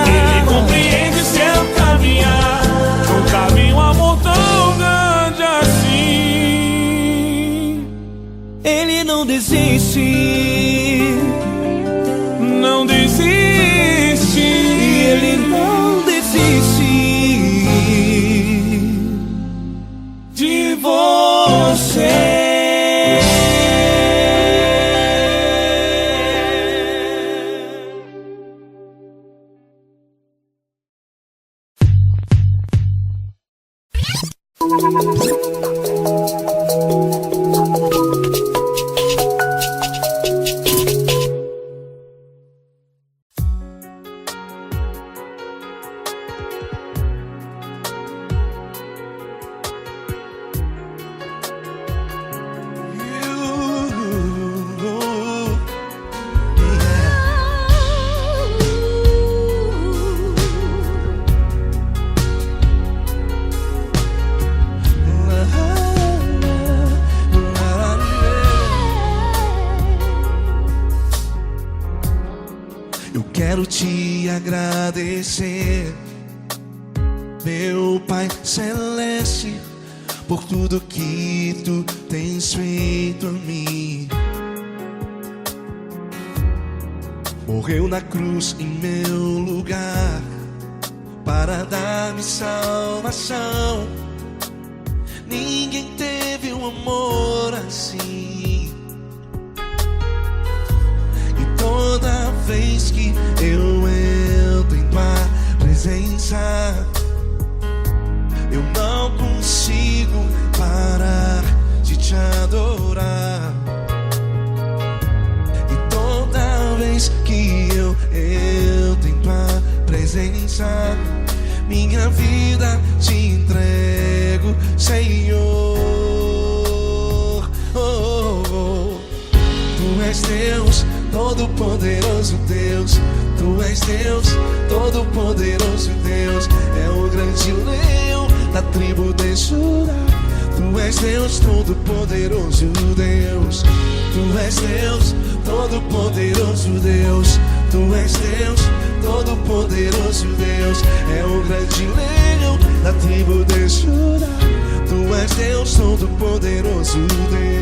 ele compreende seu caminhar. Nunca vi um amor tão grande assim. Ele não desiste, não desiste. ele não desiste De você. Eu quero te agradecer, meu Pai Celeste, por tudo que tu tens feito a mim. Morreu na cruz em meu lugar para dar-me salvação. Ninguém teve um amor assim. E toda vez que eu entro em tua presença, eu não consigo parar de te adorar. E toda vez que eu entro em tua presença, minha vida te entrego, Senhor. Oh, oh, oh. Tu és Deus, Todo-Poderoso Deus. Tu és Deus, Todo-Poderoso Deus. É o grande leão da tribo de Judá. Tu és Deus, Todo-Poderoso Deus. Tu és Deus, Todo-Poderoso Deus. Tu és Deus, Todo-Poderoso Deus. É o grande leão da tribo de Judá. Tu és Deus, Todo-Poderoso Deus.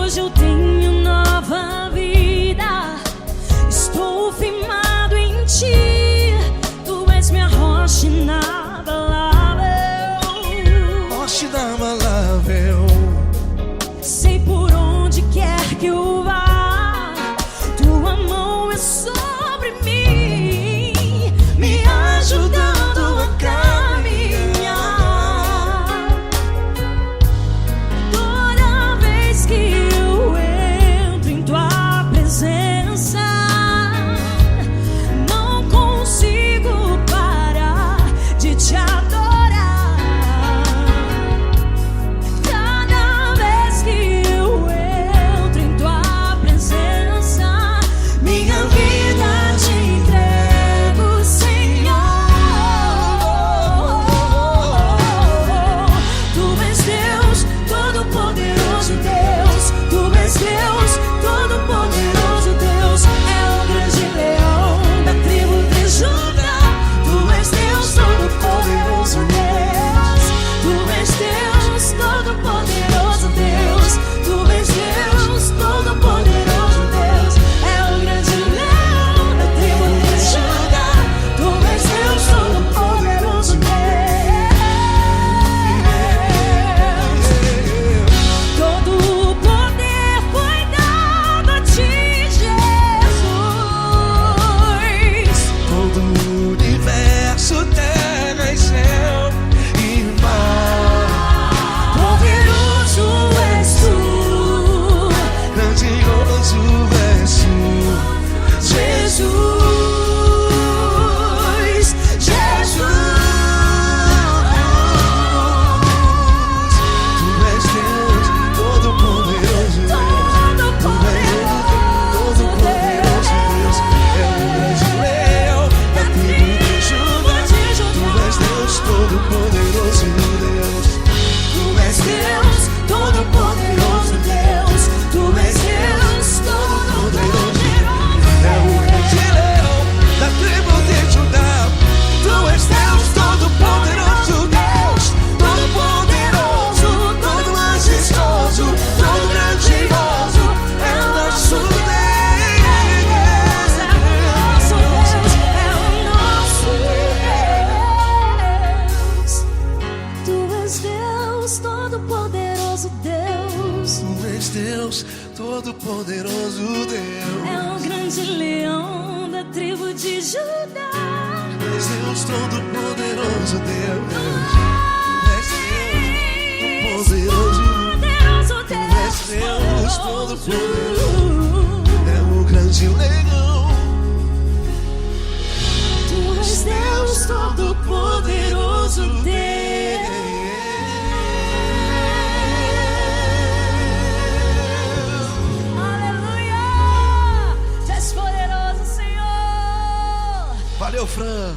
hoje eu tenho nova vida. Estou firmado em ti. Tu és minha rocha inabalável. Rocha inabalável. Sei por onde quer que eu vá, tua mão é sobre mim, me ajudando a caminhar. Toda vez que eu entro em tua presença, não consigo parar de te adorar. Cada vez que eu entro em tua presença, minha vida te entrego, Senhor. Tu és Deus, Todo-Poderoso Deus. Tu és Deus, Todo-Poderoso Deus. É o grande leão da tribo de Judá. Tu és Deus, Todo-Poderoso Deus. Tu és Deus, Todo-Poderoso Deus. Tu és Deus, Todo-Poderoso Deus. É o grande leão da tribo de Judá. Tu és Deus, Todo-Poderoso Deus. Todo o poder foi dado a ti, Jesus. Todo o universo, terra e céu e mar. Poderoso és tu, Grandioso és tu, Jesus. Jesus. Tu és Deus, Todo-Poderoso Deus. Todo-Poderoso Deus. É o grande leão da tribo de Judá. Tu és Deus, Todo-Poderoso Deus. Tu és Deus, Todo-Poderoso Deus. Tu és Deus, Todo-Poderoso. É o grande leão da tribo de Judá. Tu és Deus, Todo-Poderoso Deus. Todo-Poderoso, todo majestoso, todo grandioso. É o nosso Deus. É o nosso Deus, é o nosso Deus. Tu és Deus, Todo-Poderoso Deus. Tu és Deus, Todo-Poderoso Deus. É o grande leão da tribo de Judá. Tu és Deus, Todo-Poderoso Deus. Tu és Deus, Todo-Poderoso. Poderoso Tu és Deus, Deus, Todo-Poderoso. É o grande leão. Tu és Deus, Todo-Poderoso Deus. Aleluia! Tu és poderoso, Senhor. Valeu, Fran.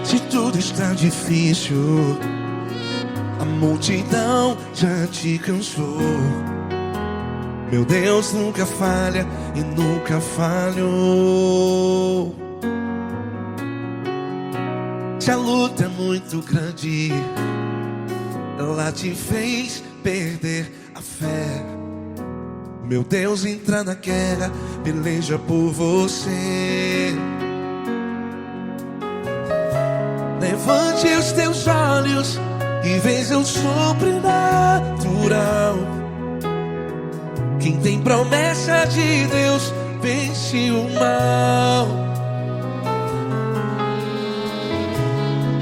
Se tudo está difícil, a multidão já te cansou. Meu Deus nunca falha e nunca falhou. Se a luta é muito grande, ela te fez perder a fé. Meu Deus entra na guerra, peleja por você. Levante os teus olhos e veja o sobrenatural. Quem tem promessa de Deus vence o mal.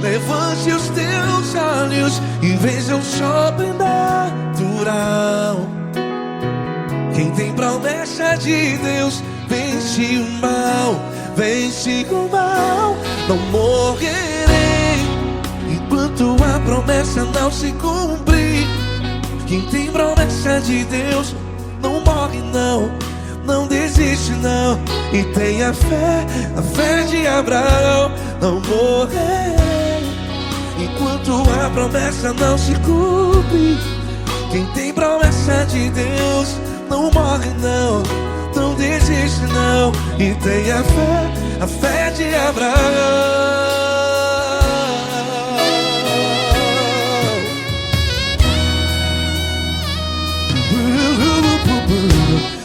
Levante os teus olhos e veja o sobrenatural. Quem tem promessa de Deus vence o mal. Vence o mal. Não morrerei enquanto a promessa não se cumprir. Quem tem promessa de Deus não morre não. não desiste não. E tenha fé, a fé de Abraão. Não morrerei enquanto a promessa não se cumpre. Quem tem promessa de Deus não morre não, não desiste não. E tenha fé, a fé de Abraão.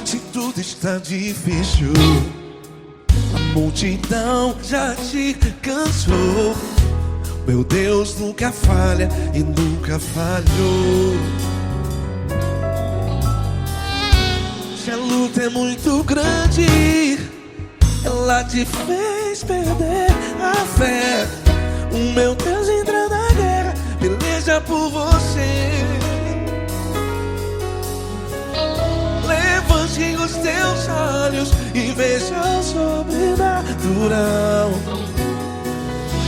Se tudo está difícil, a multidão já te cansou. Meu Deus nunca falha e nunca falhou. Se a luta é muito grande, ela te fez perder a fé. O meu Deus entra na guerra, peleja por você. Levante os teus olhos e veja o sobrenatural.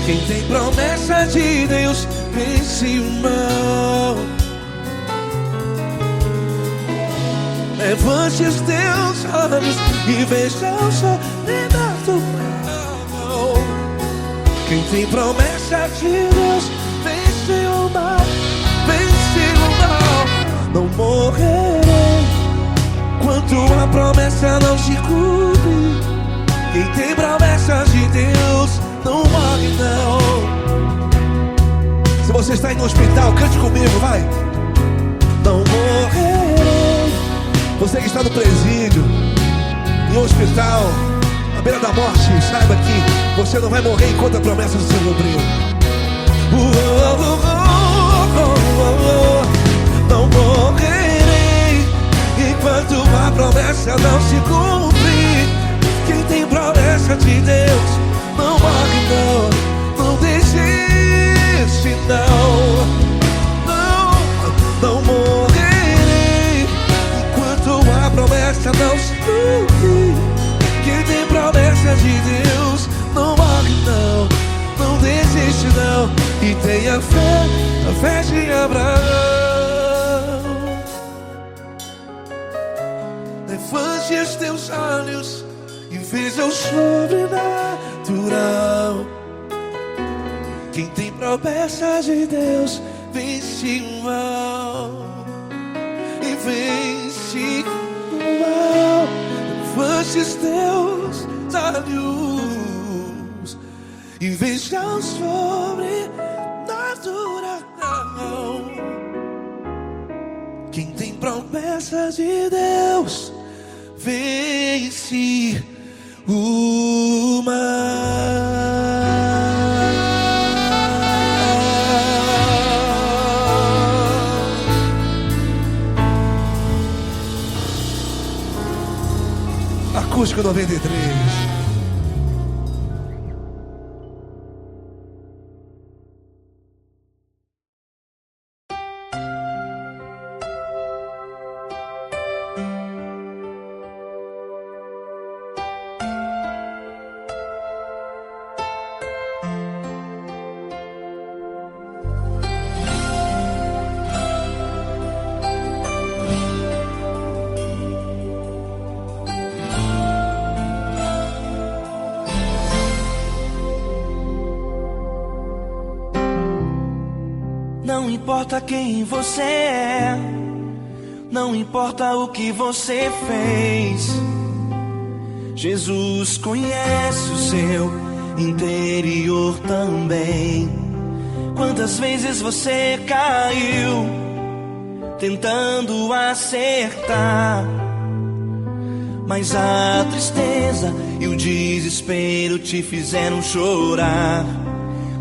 Quem tem promessa de Deus vence o mal. Levante os teus olhos e veja o sobrenatural. Quem tem promessa de Deus vence o mal, vence o mal. Não morrerei enquanto a promessa não se cumpre. Quem tem promessa de Deus não morre não. Se você está aí no hospital, cante comigo, vai. Não morrerei. Você que está no presídio, em um hospital, à beira da morte, saiba que você não vai morrer enquanto a promessa não se cumprir. Não morrerei enquanto a promessa não se cumprir. Quem tem promessa de Deus não morre não, não desiste não. Não morrerei enquanto a promessa não se cumprir. Quem tem promessa de Deus não morre não, não desiste não. E tenha fé, a fé de Abraão. Levante os teus olhos e veja o sobrenatural. Quem tem promessa de Deus vence o mal, e vence o mal. Levante os teus olhos e veja o sobrenatural. Quem tem promessa de Deus vence o mal. Acústico 93. Não importa quem você é, não importa o que você fez, Jesus conhece o seu interior também. Quantas vezes você caiu tentando acertar, mas a tristeza e o desespero te fizeram chorar.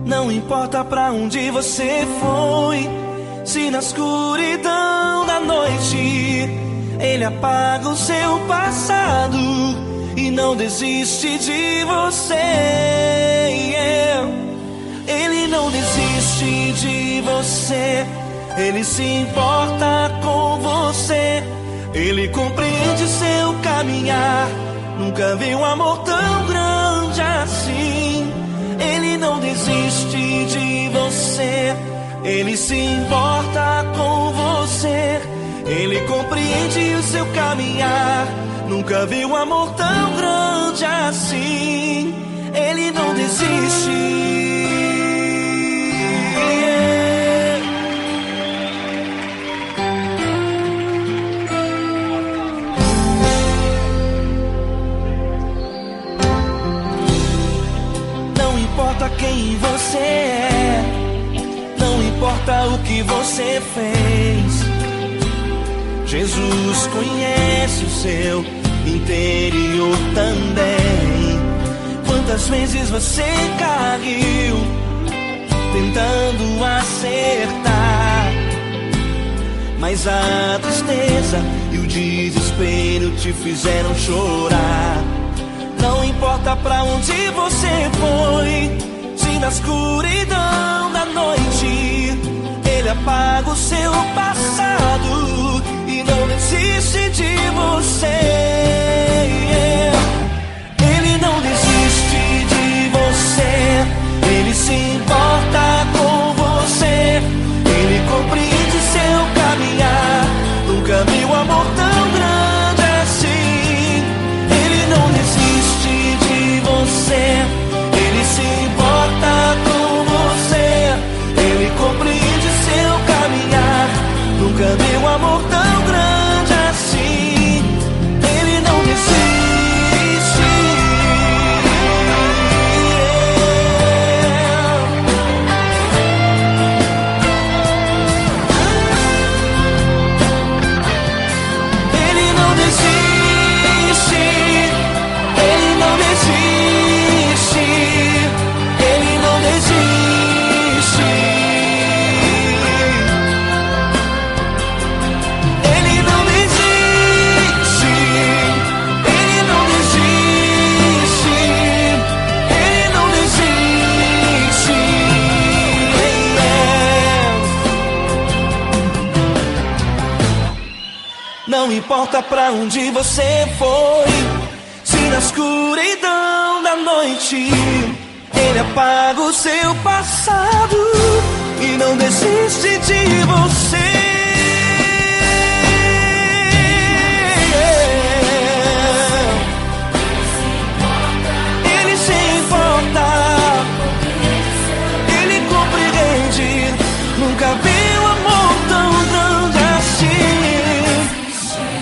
Não importa pra onde você foi, se na escuridão da noite Ele apaga o seu passado e não desiste de você. Ele não desiste de você, Ele se importa com você. Ele compreende seu caminhar, nunca vi um amor tão grande assim. Ele não desiste de você, Ele se importa com você. Ele compreende o seu caminhar. Nunca vi um amor tão grande assim. Ele não desiste. Não importa quem você é, não importa o que você fez, Jesus conhece o seu interior também. Quantas vezes você caiu tentando acertar, mas a tristeza e o desespero te fizeram chorar. Não importa pra onde você foi, se na escuridão da noite Ele apaga o seu passado e não desiste de você. Ele não desiste de você, Ele se importa com você, Ele compreende seu caminhar. Nunca vi um amor tão grande assim. Ele não desiste de você, Ele se importa com você, Ele compreende seu caminhar. Nunca vi um amor tão grande assim. Ele não desiste. Ele não desiste. Ele não desiste. Ele não desiste. Ele não desiste. Ele não desiste. Ele não desiste. Não importa pra onde você foi, se na escuridão da noite Ele apaga o seu passado e não desiste de você. Ele se importa, Ele compreende. Nunca vi um amor tão grande assim.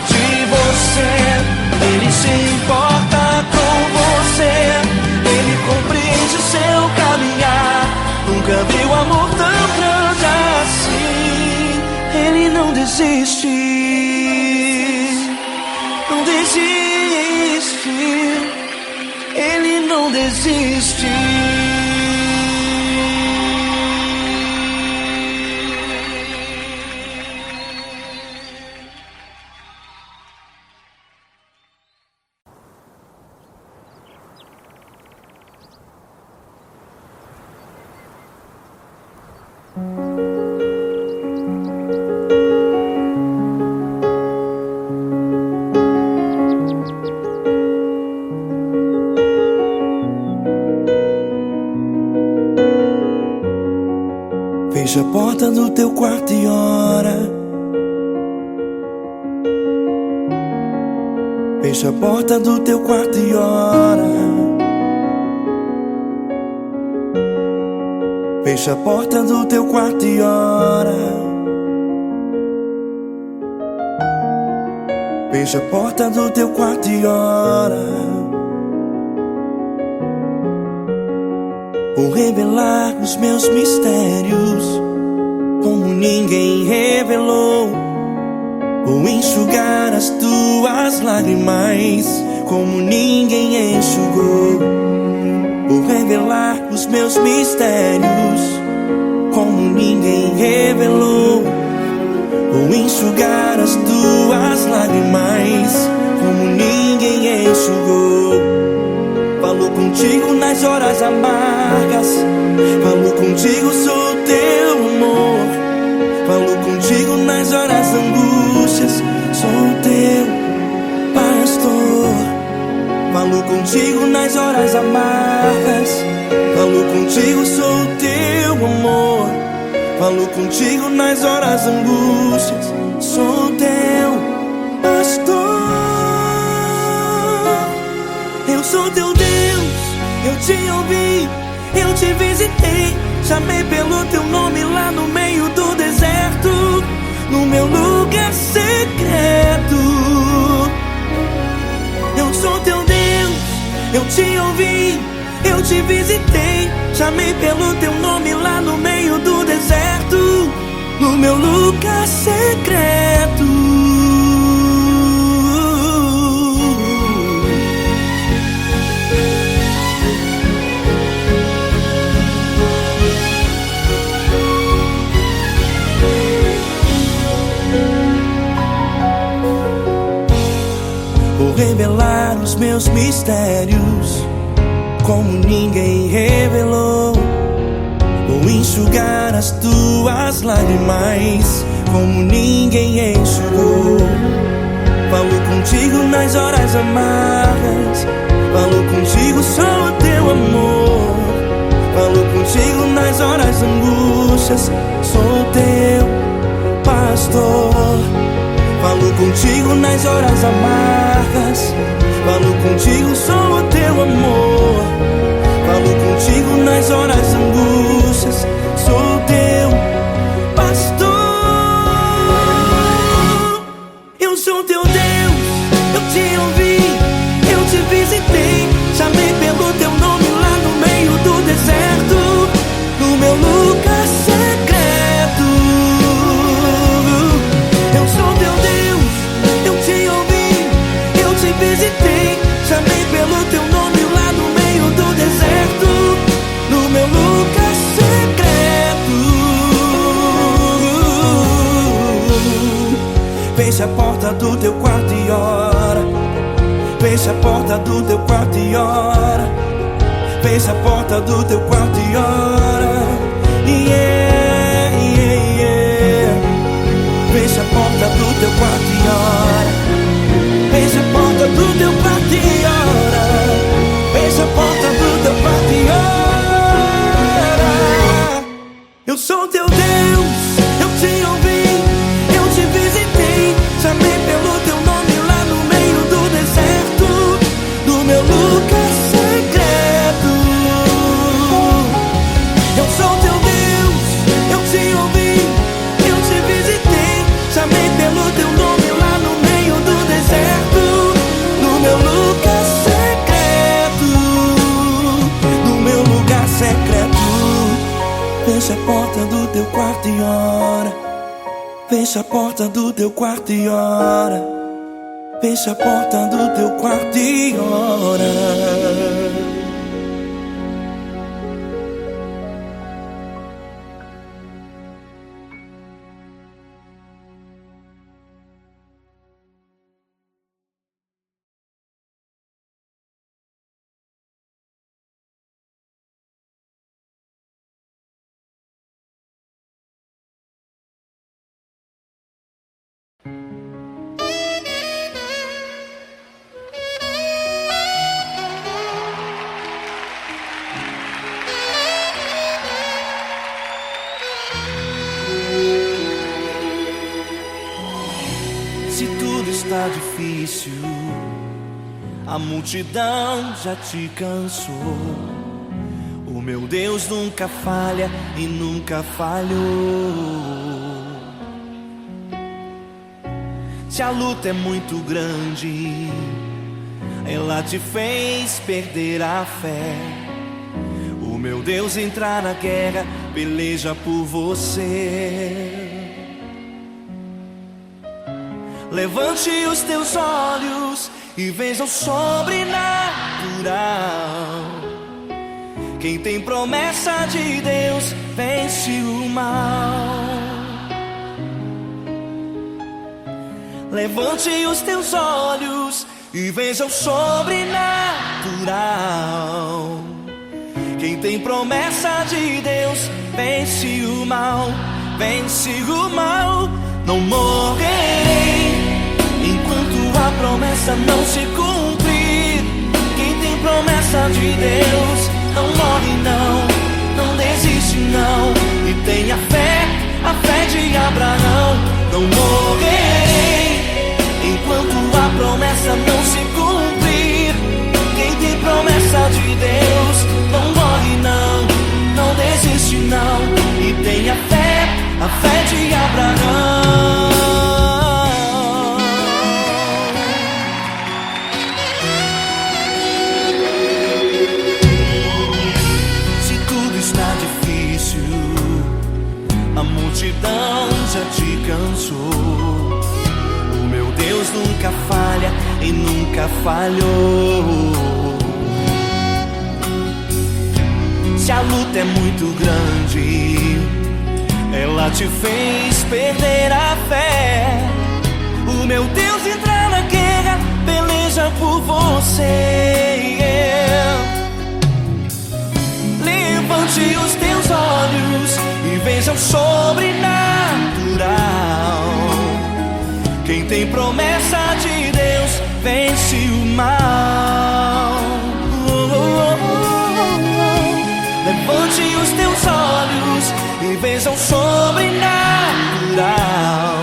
De você, Ele se importa com você, Ele compreende seu caminhar. Nunca vi um amor tão grande assim. Ele não desiste, não desiste. Ele não desiste. Fecha a porta do teu quarto e ora. Fecha a porta do teu quarto e ora. Fecha a porta do teu quarto e ora. Fecha a porta do teu quarto e ora. Vou revelar os meus mistérios como ninguém revelou. Vou enxugar as tuas lágrimas como ninguém enxugou. Vou revelar os meus mistérios como ninguém revelou. Vou enxugar as tuas lágrimas como ninguém enxugou. Falo contigo nas horas amargas, falo contigo, sou teu amor. Falo contigo nas horas angústias, sou teu pastor. Falo contigo nas horas amargas, falo contigo, sou Falo contigo nas horas angústias, sou teu Eu te ouvi, eu te visitei, chamei pelo teu nome lá no meio do deserto, no meu lugar secreto. Eu sou teu Deus, eu te ouvi, eu te visitei, chamei pelo teu nome lá no meio do deserto, no meu lugar secreto. Vou revelar os meus mistérios como ninguém revelou. Vou enxugar as tuas lágrimas como ninguém enxugou. Falo contigo nas horas amargas, falo contigo só o teu amor. Falo contigo nas horas angústias, sou teu pastor. Falo contigo nas horas amargas, falo contigo só o teu amor. Falo contigo nas horas angústias, sou teu pastor. Eu sou teu Deus, eu te ouvi, eu te visitei, chamei pelo teu nome lá no meio do deserto, no meu lugar secreto. Eu sou teu Deus, eu te ouvi, eu te visitei, chamei pelo teu nome lá no meio do deserto, no meu lugar secreto. Fecha a porta do teu quarto e ora. Fecha a porta do teu quarto e ora. Fecha a porta do teu quarto e ora. Yeah, yeah, yeah. Fecha a porta do teu quarto e ora. Fecha a porta do teu quarto e ora. Fecha a porta do teu quarto e ora. Eu sou teu Deus, eu te ouvi, eu te visitei, chamei pelo teu nome lá no meio do deserto, no meu lugar secreto. Eu sou teu Deus, eu te ouvi, eu te visitei, chamei pelo teu nome lá no meio do deserto, no meu lugar secreto, no meu lugar secreto. Fecha a porta do teu quarto e ora. Fecha a porta do teu quarto e ora. Fecha a porta do teu quarto e ora. Se tudo está difícil, a multidão já te cansou. O meu Deus nunca falha e nunca falhou. Se a luta é muito grande, ela te fez perder a fé. O meu Deus entra na guerra, peleja por você. Levante os teus olhos e veja o sobrenatural. Quem tem promessa de Deus vence o mal. Levante os teus olhos e veja o sobrenatural. Quem tem promessa de Deus vence o mal, vence o mal. Não morrerei enquanto a promessa não se cumprir. Quem tem promessa de Deus não morre não, não desiste não. E tenha fé, a fé de Abraão. Não morrerei enquanto a promessa não se cumprir. Quem tem promessa de Deus fé de Abraão. Se tudo está difícil, a multidão já te cansou, o meu Deus nunca falha e nunca falhou. Se a luta é muito grande, ela te fez perder a fé, o meu Deus entra na guerra, peleja por você. Levante os teus olhos e veja o sobrenatural. Quem tem promessa de Deus vence o mal. Levante os teus olhos e veja o sobrenatural.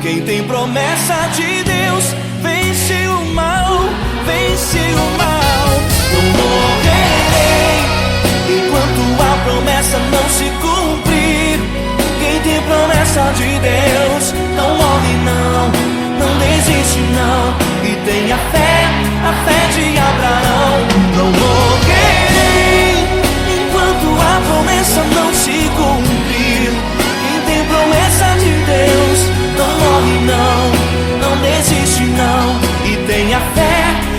Quem tem promessa de Deus vence o mal, vence o mal. Não morrerei enquanto a promessa não se cumprir. Quem tem promessa de Deus não morre não, não desiste não. E tenha fé, a fé de Abraão. Não morrerei enquanto a promessa não se cumprir. Quem tem promessa de Deus não morre não, não desiste não. E tenha fé,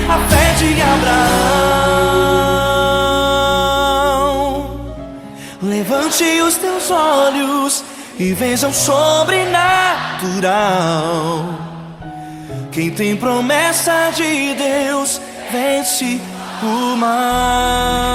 a fé de Abraão. Levante os teus olhos e veja o sobrenatural. Quem tem promessa de Deus vence o mal.